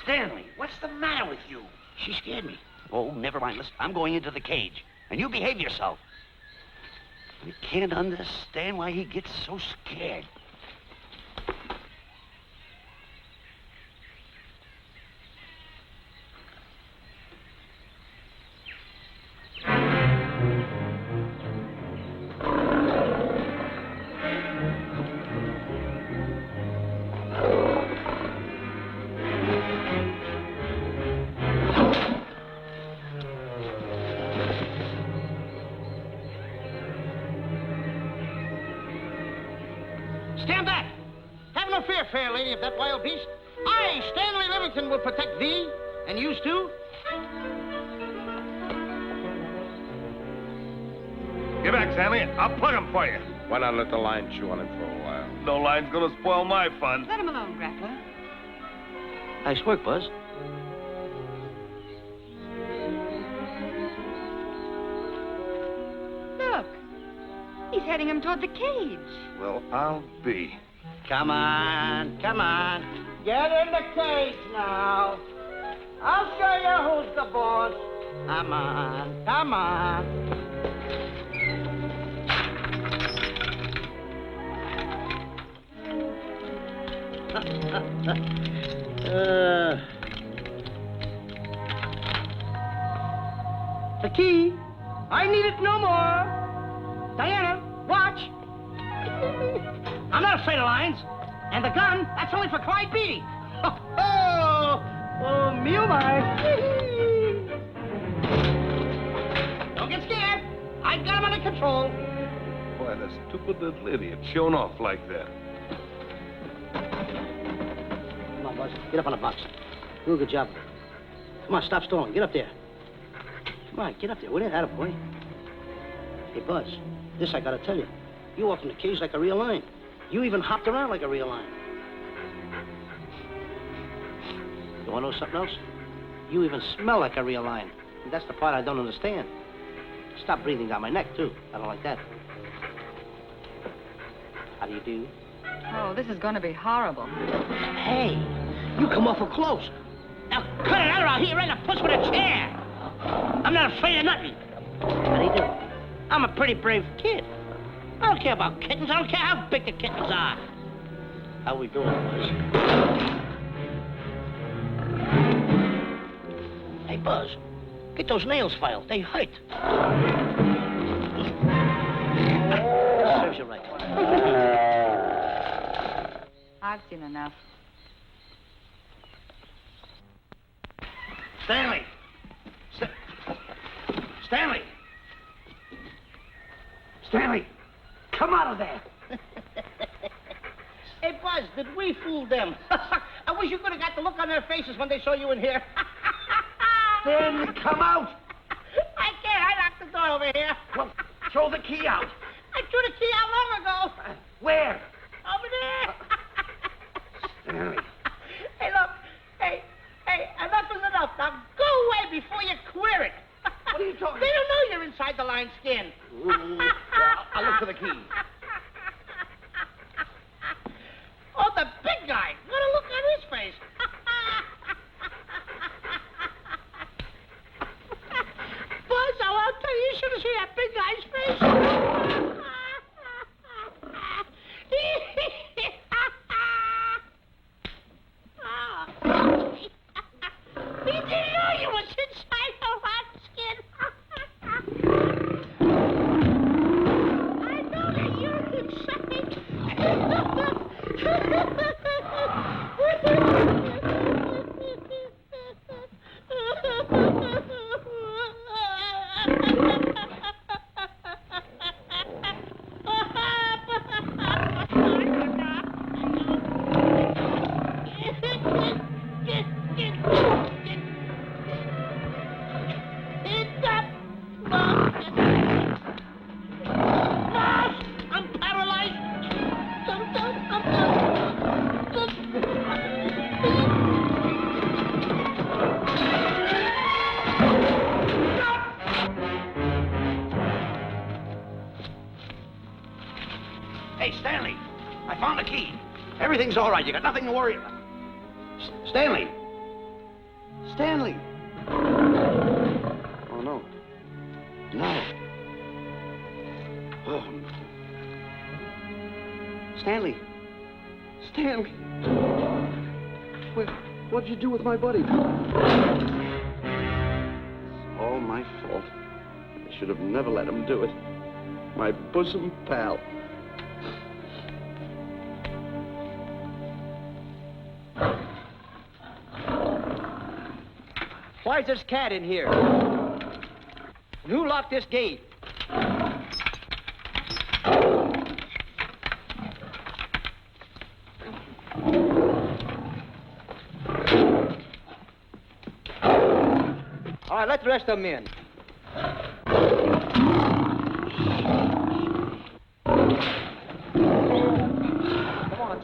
Stanley, what's the matter with you? She scared me. Oh, never mind. Listen, I'm going into the cage, and you behave yourself. I can't understand why he gets so scared. Stand back! Have no fear, fair lady, of that wild beast. I, Stanley Livington, will protect thee, and you too. Get back, Stanley. I'll plug him for you. Why not let the lion chew on him for a while? No lion's gonna spoil my fun. Let him alone, Grappler. Nice work, Buzz. Look. He's heading him toward the cage. Well, I'll be. Come on, come on. Get in the cage now. I'll show you who's the boss. Come on, come on. The key. I need it no more. Diana, watch. I'm not afraid of lions. And the gun, that's only for Clyde Beatty. Oh, me oh my. Don't get scared. I got him under control. Boy, that stupid little idiot showing off like that. Come on, Buzz. Get up on the box. Do a good job. Come on, stop stalling. Get up there. Come on, get up there. What is that, boy? Hey, Buzz, this I gotta tell you. You walked in the cage like a real lion. You even hopped around like a real lion. You wanna know something else? You even smell like a real lion. And that's the part I don't understand. Stop breathing down my neck, too. I don't like that. How do you do? Oh, this is going to be horrible. Hey, you come awful close. Now cut it out around here right in the puss with a chair. I'm not afraid of nothing. How do you do? I'm a pretty brave kid. I don't care about kittens. I don't care how big the kittens are. How we doing, Buzz? Hey, Buzz, get those nails filed. They hurt. Serves you right. I've seen enough. Stanley! Stanley! Stanley! Come out of there! Hey, Buzz, did we fool them? I wish you could have got the look on their faces when they saw you in here. Stanley, come out! I can't. I locked the door over here. Well, throw the key out. I threw the key out long ago. Where? Over there. Stanley. Hey, look. Hey, enough is enough. Now go away before you queer it. What are you talking They don't know you're inside the lion's skin. I'll look for the key. Oh, the big guy. What a look on his face. Buzz, I'll tell you, you should have seen that big guy's face. He Hey, Stanley, I found the key. Everything's all right. You got nothing to worry about. Stanley. Stanley. Oh, no. No. Oh. Stanley. Stanley. What'd you do with my buddy? It's all my fault. I should have never let him do it. My bosom pal. Why's this cat in here? And who locked this gate? All right, let the rest of them in. Come on.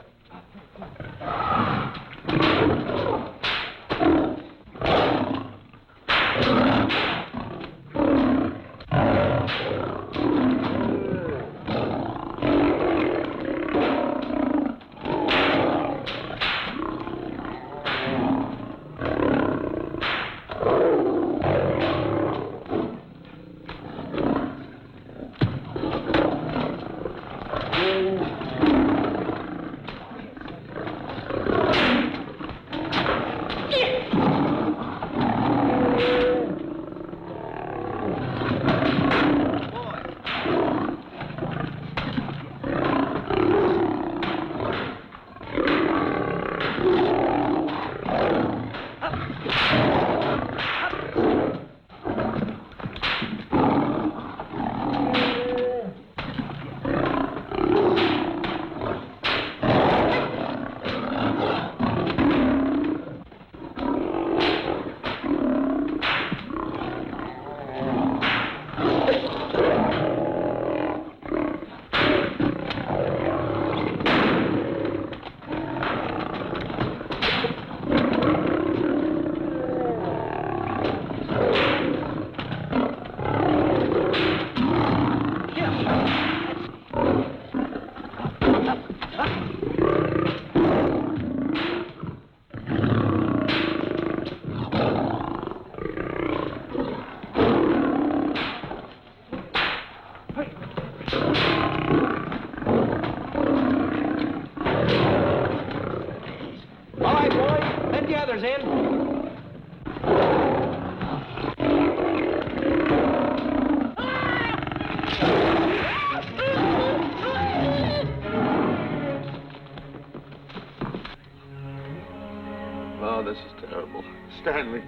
Oh, this is terrible. Stanley.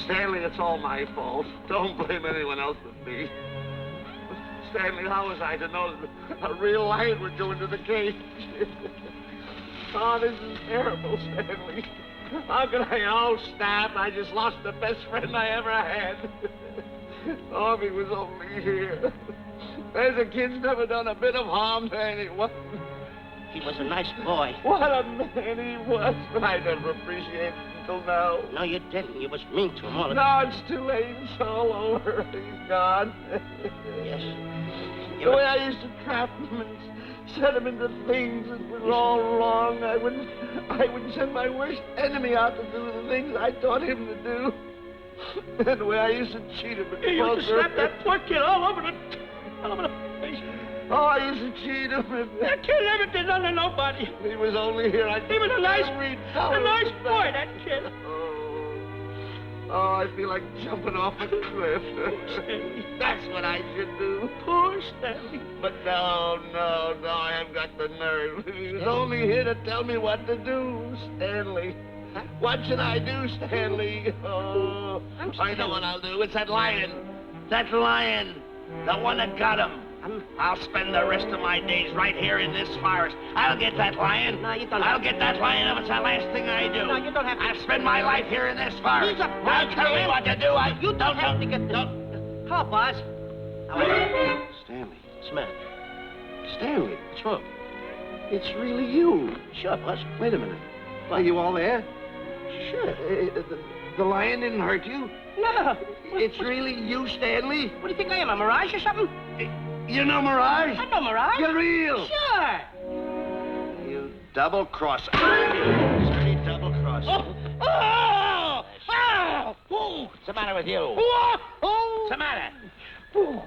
Stanley, it's all my fault. Don't blame anyone else but me. Stanley, how was I to know that a real lion would go into the cage? Oh, this is terrible, Stanley. How could I? Oh, snap. I just lost the best friend I ever had. Oh, if he was only here. There's a kid's never done a bit of harm to anyone. He was a nice boy. What a man he was. But I never appreciated it until now. No, you didn't. You was mean to him all the No, it's too late. It's all over. He's gone. Yes. The way I used to trap him and set him into things that was all wrong. I would send my worst enemy out to do the things I taught him to do. And the way I used to cheat him at You used to poker. slap that poor kid all over the face. Oh, I used to cheat him. That kid never did nothing to nobody. He was only here. He was a nice boy, that kid. Oh, I feel like jumping off a cliff. That's what I should do. Poor Stanley. But no, I haven't got got the nerve. He was only here to tell me what to do, Stanley. What should I do, Stanley? Oh, I know what I'll do. It's that lion. That lion. The one that got him. I'll spend the rest of my days right here in this forest. I'll get that lion. No, you don't I'll have get that lion if it's the last thing I do. No, you don't have to. I'll spend my life here in this forest. He's a Now tell me what to do. You don't have to get... Hello, boss. Stanley. Smith. Stanley. Sure. It's really you. Sure, boss. Wait a minute. Are you all there? Sure. The lion didn't hurt you? No. It's really you, Stanley? What do you think I am, a mirage or something? You know Mirage? I'm no mirage. You're real. Sure. You double-cross. Dirty double-cross. Oh! Oh! Oh! What's the matter with you? Oh! What's the matter? Oh.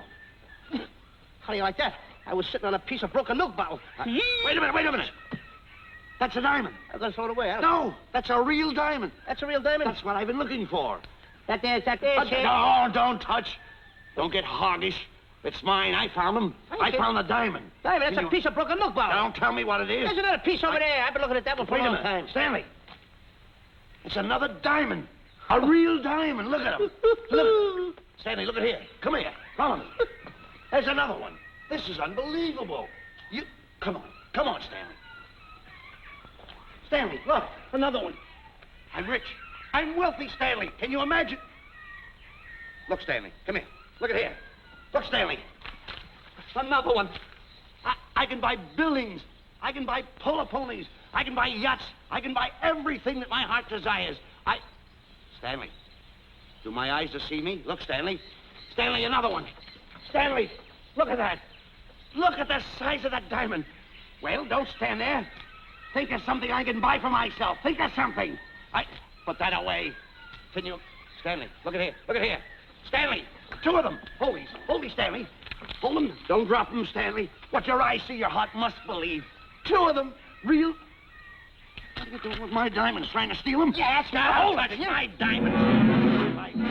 How do you like that? I was sitting on a piece of broken milk bottle. Wait a minute. That's a diamond. I'm gonna throw it away. No, that's a real diamond. That's a real diamond? That's what I've been looking for. That there, Sid. No, don't touch. Don't get hoggish. It's mine. I found them. I found the diamond. Diamond, that's a piece of broken milk bottle. Don't tell me what it is. There's another piece over there. I've been looking at that one for a long time. Stanley. It's another diamond. A real diamond. Look at him. Look. Stanley, look at here. Come here. Follow me. There's another one. This is unbelievable. You... Come on, Stanley. Stanley, look. Another one. I'm rich. I'm wealthy, Stanley. Can you imagine? Look, Stanley. Come here. Look at here. Look, Stanley. Another one. I can buy buildings. I can buy polo ponies. I can buy yachts. I can buy everything that my heart desires. Stanley, do my eyes deceive me? Look, Stanley. Stanley, another one. Stanley, look at that. Look at the size of that diamond. Well, don't stand there. Think of something I can buy for myself. Think of something. Put that away. Can you... Stanley, look at here. Look at here. Stanley, two of them. Hold these, Stanley. Hold them. Don't drop them, Stanley. What your eyes see, your heart must believe. Two of them. Real... What are you doing with my diamonds? Trying to steal them? Yes, Hold that's my diamonds. Look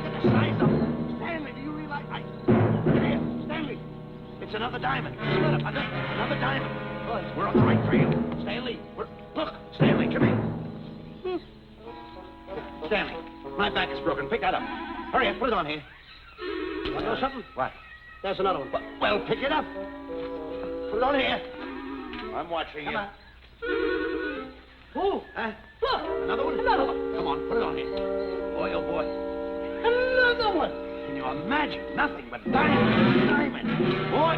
at the size of them. Stanley, do you realize... Look at here. Stanley. It's another diamond. Another diamond. We're on the right trail. Stanley, look. Stanley, come here. Stanley, my back is broken. Pick that up. Hurry up, put it on here. Want to know something? What? There's another one. Well, pick it up. Put it on here. I'm watching you. Oh, look. Another one? Another one. Come on, put it on here. Boy, oh boy. Another one. Can you imagine? Nothing but diamond. Boy.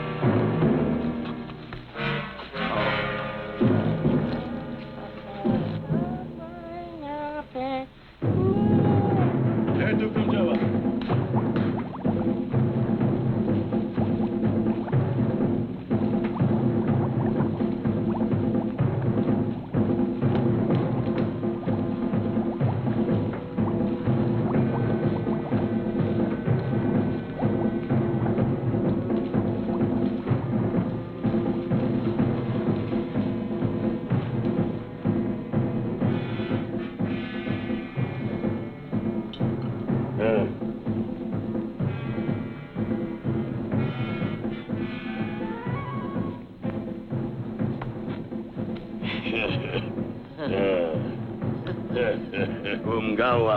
Umgawa.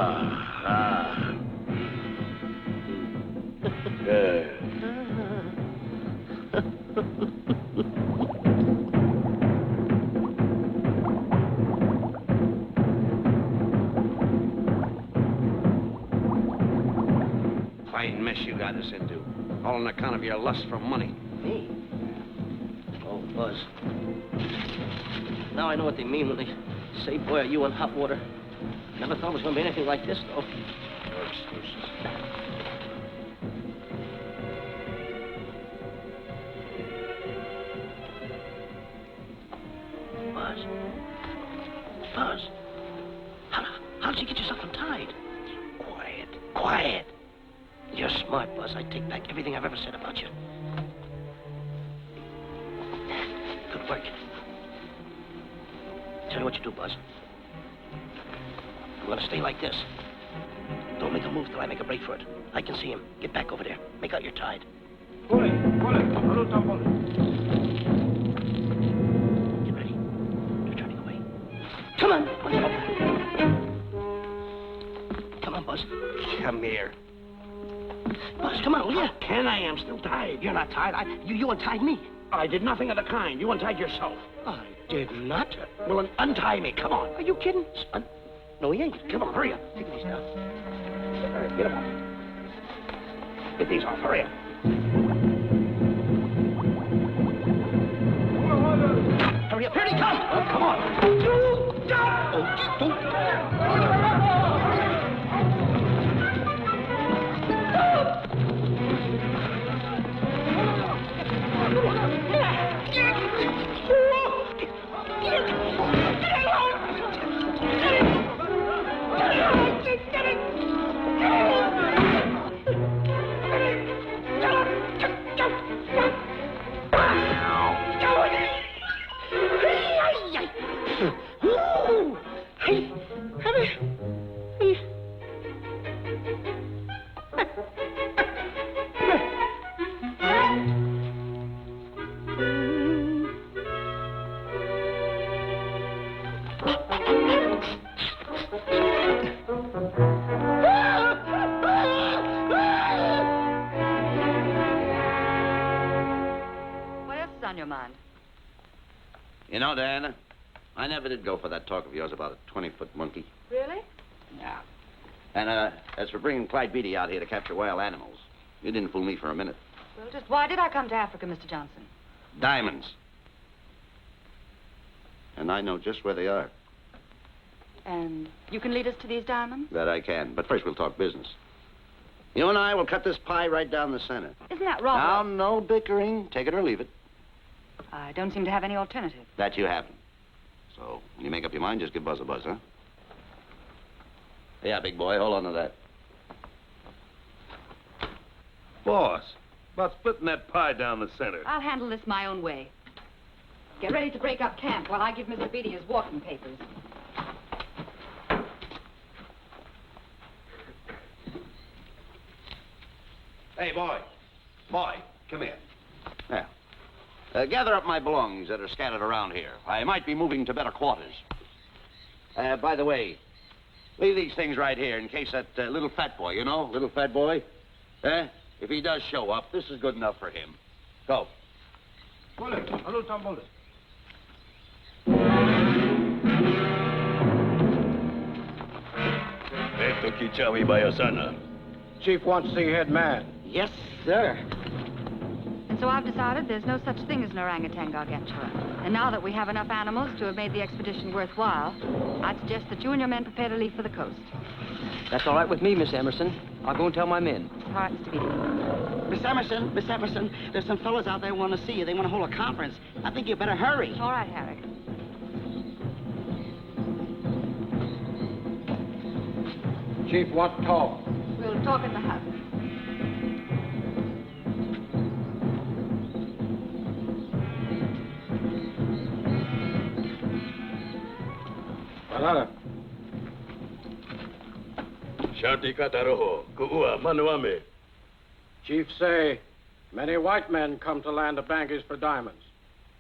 Fine mess you got us into. All on account of your lust for money. Me? Oh, Buzz. Now I know what they mean when they say, boy, are you in hot water. Never thought it was going to be anything like this, though. No excuses. Buzz. How did you get yourself untied? Quiet. You're smart, Buzz. I take back everything I've ever said about you. Good work. Tell you what you do, Buzz. I'm gonna stay like this. Don't make a move till I make a break for it. I can see him. Get back over there. Make out you're tied. Pull it. Come on. Come on, Buzz. Come here. Buzz, come on, will you? Can I? I'm still tied. You're not tied. You untied me. I did nothing of the kind. You untied yourself. I did not. Well, untie me. Come on. Are you kidding? No, he ain't. Come on, hurry up. Take these now. All right, get them off. Get these off. Hurry up. Hurry up. Here he comes. Oh, come on. What else is on your mind? You know, Diana, I never did go for that talk of yours about a 20-foot monkey. Really? Yeah. And, as for bringing Clyde Beatty out here to capture wild animals, you didn't fool me for a minute. Well, just why did I come to Africa, Mr. Johnson? Diamonds. And I know just where they are. And you can lead us to these diamonds? That I can. But first we'll talk business. You and I will cut this pie right down the center. Isn't that wrong? Now, no bickering. Take it or leave it. I don't seem to have any alternative. That you haven't. So, when you make up your mind, just give Buzz a buzz, huh? Yeah, big boy, hold on to that. Boss, about splitting that pie down the center. I'll handle this my own way. Get ready to break up camp while I give Mr. Beatty his walking papers. Hey, boy. Boy, come here. Now, gather up my belongings that are scattered around here. I might be moving to better quarters. By the way, leave these things right here in case that little fat boy, you know, little fat boy, if he does show up, this is good enough for him. Go. Esto Kichawi Bayasana. Chief wants to see head man. Yes, sir. And so I've decided there's no such thing as an orangutan gargantua. And now that we have enough animals to have made the expedition worthwhile, I'd suggest that you and your men prepare to leave for the coast. That's all right with me, Miss Emerson. I'll go and tell my men. All right, Mr. Beatty. Miss Emerson, there's some fellas out there who want to see you. They want to hold a conference. I think you better hurry. All right, Harry. Chief wants to talk. We'll talk in the hut. Banana. Shanti Kataroho, Kuua, Manuame. Chief say, many white men come to land of Bangis for diamonds.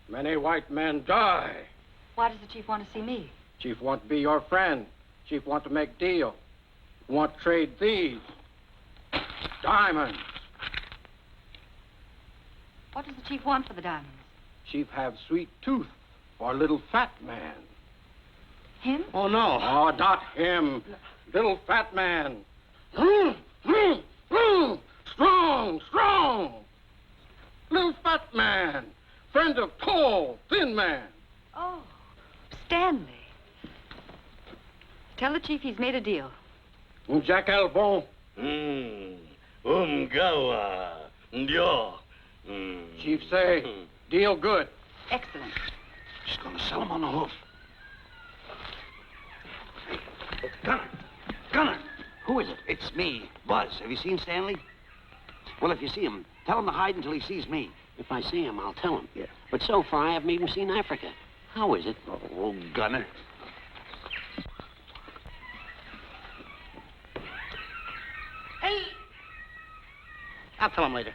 Many white men die. Why does the chief want to see me? Chief want to be your friend. Chief want to make deal. Want to trade these diamonds. What does the chief want for the diamonds? Chief have sweet tooth for little fat man. Him? Oh, no. Oh, not him. Little fat man. Strong, strong. Little fat man. Friend of tall, thin man. Oh, Stanley. Tell the chief he's made a deal. Jack Albon. Umgawa, Ndio. Chief say, deal good. Excellent. She's gonna sell him on the hoof. Hey, Gunner! Gunner! Who is it? It's me, Buzz. Have you seen Stanley? Well, if you see him, tell him to hide until he sees me. If I see him, I'll tell him. Yeah. But so far, I haven't even seen Africa. How is it? Oh, Gunner. Hey! I'll tell him later.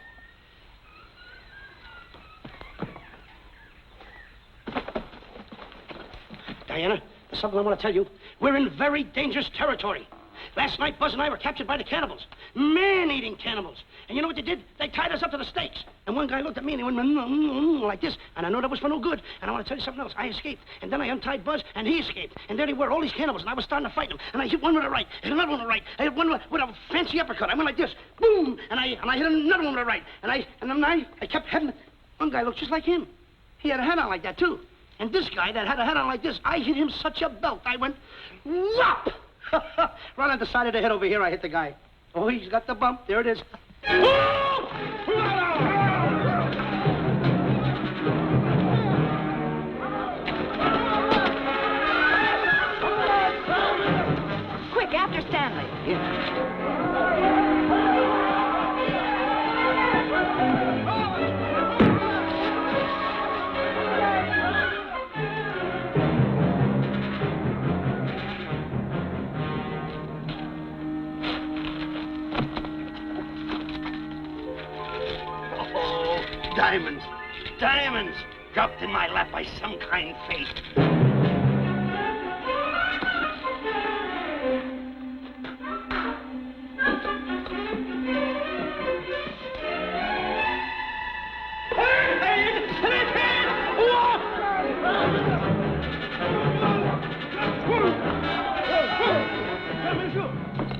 There's something I want to tell you. We're in very dangerous territory. Last night, Buzz and I were captured by the cannibals. Man-eating cannibals. And you know what they did? They tied us up to the stakes. And one guy looked at me and he went like this. And I know that was for no good. And I want to tell you something else. I escaped. And then I untied Buzz and he escaped. And there they were, all these cannibals. And I was starting to fight them. And I hit one with a right, and another one with a right. I hit one with a fancy uppercut. I went like this. Boom! And I hit another one with a right. And then I kept having... One guy looked just like him. He had a hat on like that, too. And this guy that had a hat on like this, I hit him such a belt. I went, whop! Right on the side of the head over here, I hit the guy. Oh, he's got the bump. There it is. Quick, after Stanley. Diamonds. Diamonds! Dropped in my lap by some kind fate.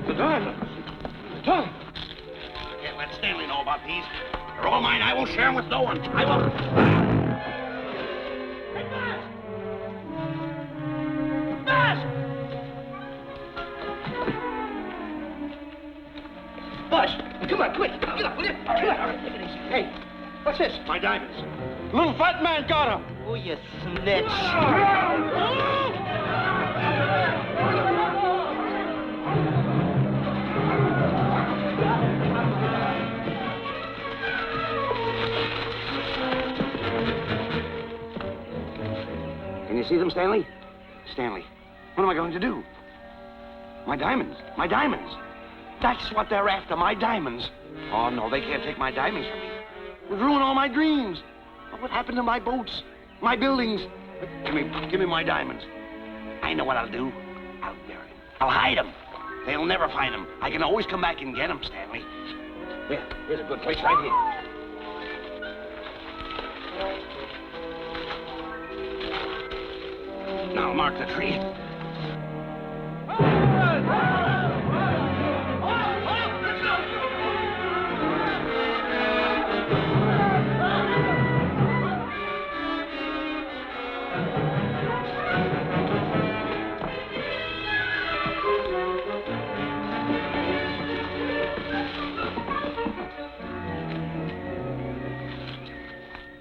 The diamonds. The diamonds. Can't let Stanley know about these. They're all mine. I won't share them with no one. I won't. Hey, Buzz! Buzz! Buzz! Come on, quick. Get up, will you? Come on. Take it easy. Hey, what's this? My diamonds. Little fat man got him. Oh, you snitch. Can you see them, Stanley? Stanley, what am I going to do? My diamonds. My diamonds. That's what they're after, my diamonds. Oh, no, they can't take my diamonds from me. It would ruin all my dreams. What happened to my boats? My buildings? Give me my diamonds. I know what I'll do. I'll bury them. I'll hide them. They'll never find them. I can always come back and get them, Stanley. Here, here's a good place right here. Now mark the tree.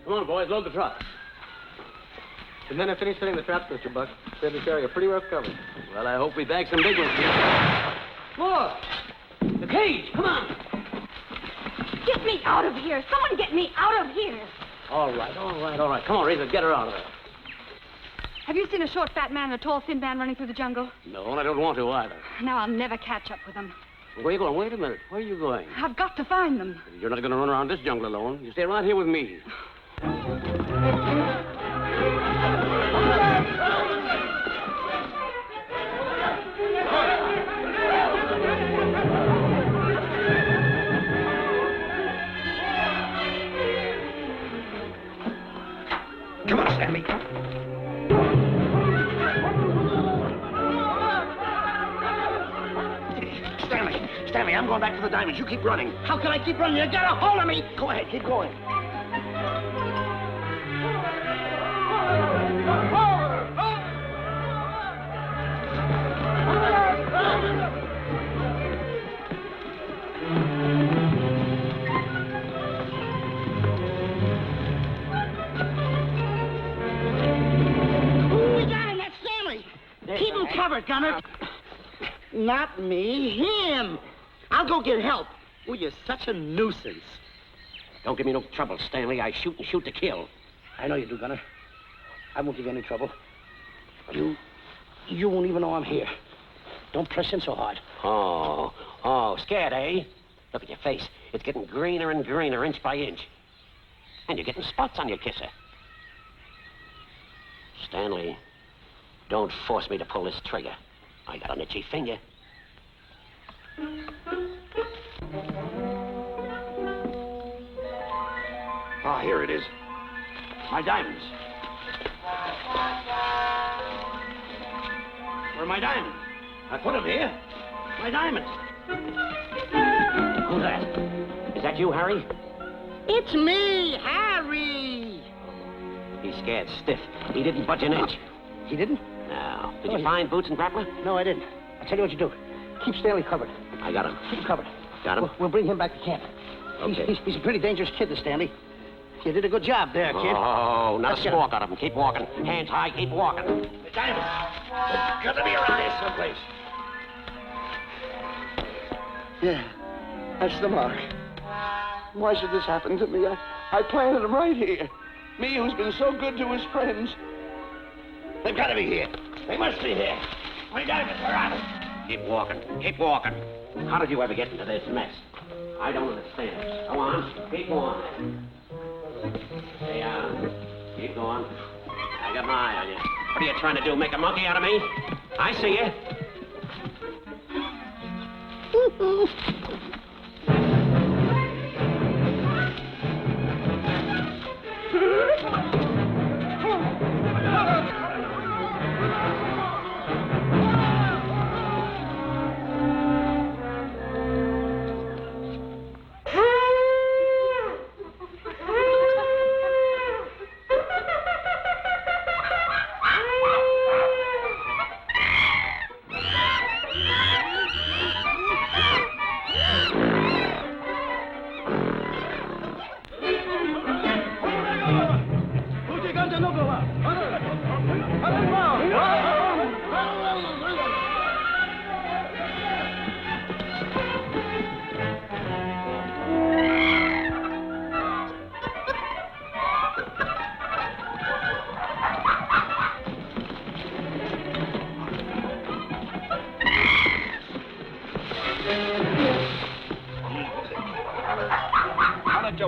Come on, boys, load the truck. The men have finished setting the traps, Mr. Buck. We have this area pretty rough covered. Well, I hope we bag some big ones here. Look! The cage! Come on! Get me out of here! Someone get me out of here! All right. Come on, Razor, get her out of there. Have you seen a short, fat man and a tall, thin man running through the jungle? No, and I don't want to either. Now I'll never catch up with them. Where are you going? Wait a minute. Where are you going? I've got to find them. You're not going to run around this jungle alone. You stay right here with me. Come on, Stanley. Stanley, I'm going back for the diamonds. You keep running. How can I keep running? You got a hold of me! Go ahead, keep going. We got him! That's Stanley! Keep him covered, Gunner. Not me, him. I'll go get help. Oh, you're such a nuisance. Don't give me no trouble, Stanley. I shoot and shoot to kill. I know you do, Gunner. I won't give you any trouble. You won't even know I'm here. Don't press in so hard. Oh, scared, eh? Look at your face. It's getting greener and greener, inch by inch. And you're getting spots on your kisser. Stanley, Don't force me to pull this trigger. I got an itchy finger. Ah, here it is. My diamonds. Where are my diamonds? I put them here. My diamonds. Who's that? Is that you, Harry? It's me, Harry. He's scared stiff. He didn't budge an inch. He didn't? No. Did you find Boots and Grappler? No, I didn't. I'll tell you what you do. Keep Stanley covered. I got him. Keep him covered. Got him? We'll bring him back to camp. Okay. He's a pretty dangerous kid, this Stanley. You did a good job there, kid. Oh, not Let's a get squawk out of him. Keep walking. Hands high, keep walking. The diamonds. They're gonna be around here someplace. Yeah, that's the mark. Why should this happen to me? I planted them right here. Me who's been so good to his friends. They've got to be here. They must be here. My diamonds are out. Keep walking. Keep walking. How did you ever get into this mess? I don't understand. Go on. Keep going. Stay on. Keep going. I got my eye on you. What are you trying to do? Make a monkey out of me? I see you.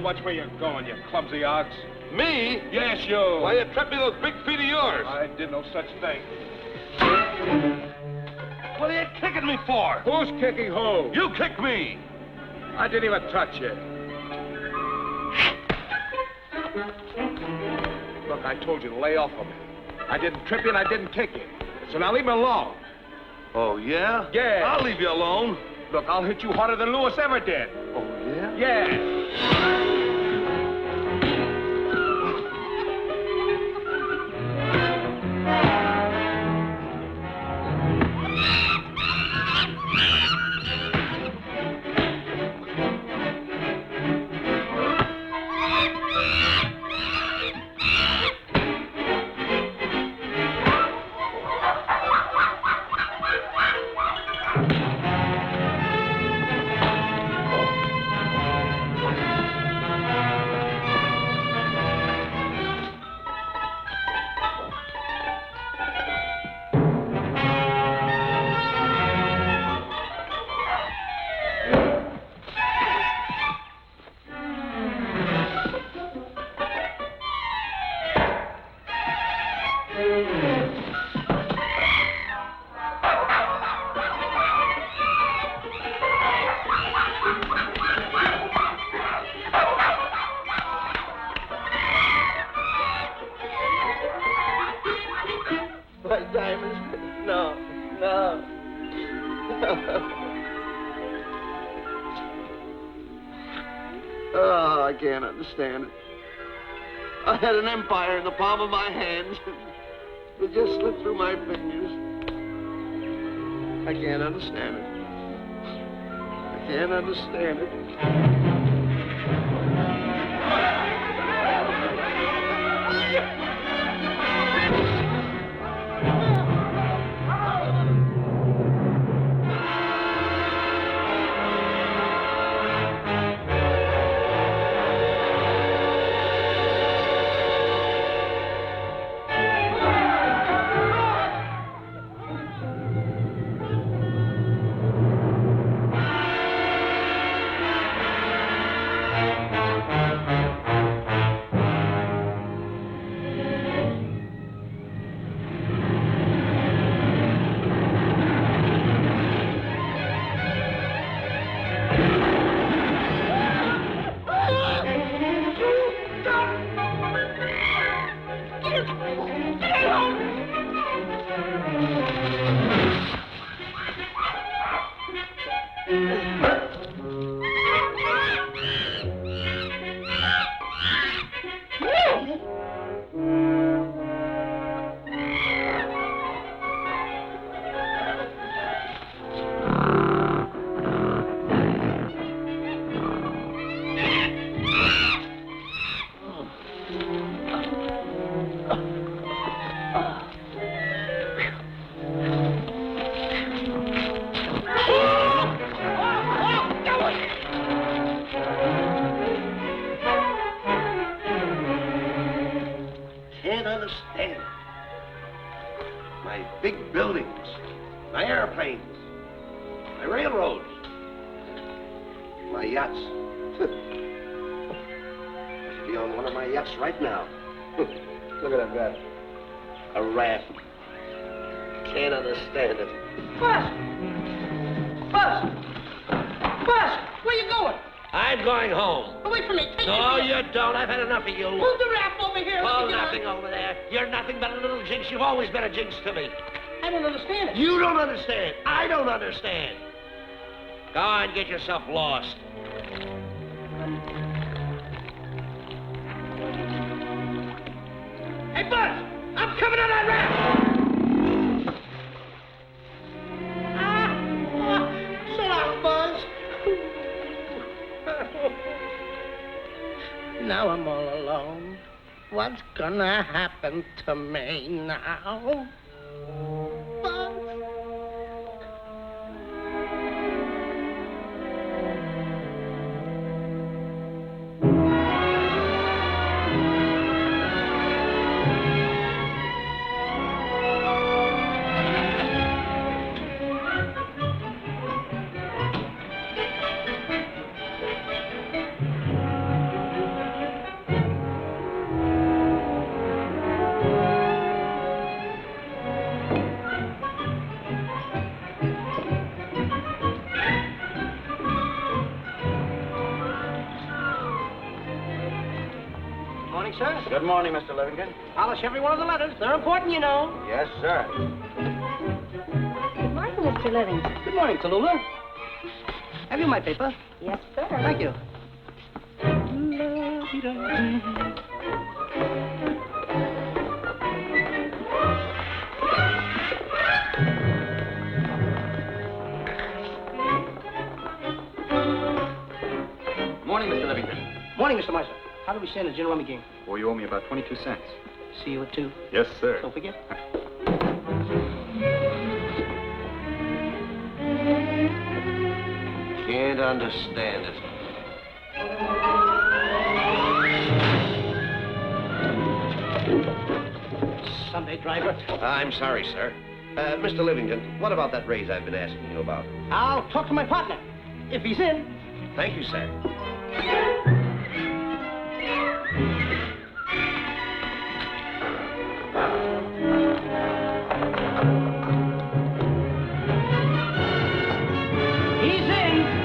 Watch where you're going, you clumsy ox. Me? Yes, you. Why, you tripped me with those big feet of yours. I did no such thing. What are you kicking me for? Who's kicking who? You kicked me. I didn't even touch you. Look, I told you to lay off of me. I didn't trip you and I didn't kick you. So now leave me alone. Oh, yeah? Yeah. I'll leave you alone. Look, I'll hit you harder than Lewis ever did. Oh, yeah? Yeah. My diamonds. No, no. Oh, I can't understand it. I had an empire in the palm of my hands. It just slipped through my fingers. I can't understand it. I can't understand it. Can't understand. My big buildings, my airplanes, my railroads, my yachts. I should be on one of my yachts right now. Look at that raft. A raft. Can't understand it. Buzz! Buzz! Buzz! Where you going? I'm going home. Oh, wait for me. Take No, me. you don't. I've had enough of you. Move the raft over here. Oh, Let me get on. nothing over there. You're nothing but a little jinx. You've always been a jinx to me. I don't understand it. You don't understand. I don't understand. Go on, get yourself lost. Hey, Buzz! I'm coming on that raft! So long, Buzz. Now I'm all alone. What's gonna happen to me now? Buzz? Morning, sir. Good morning, Mr. Livingston. Polish every one of the letters. They're important, you know. Yes, sir. Good morning, Mr. Livingston. Good morning, Tallulah. Have you my paper? Yes, sir. Thank you. Morning, Mr. Livingston. Morning, Mr. Meister. How do we stand the gin rummy game? Oh, you owe me about 22 cents. See you at 2. Yes, sir. Don't forget. Can't understand it. Sunday driver. I'm sorry, sir. Mr. Livingston, what about that raise I've been asking you about? I'll talk to my partner. If he's in. Thank you, sir. He's in.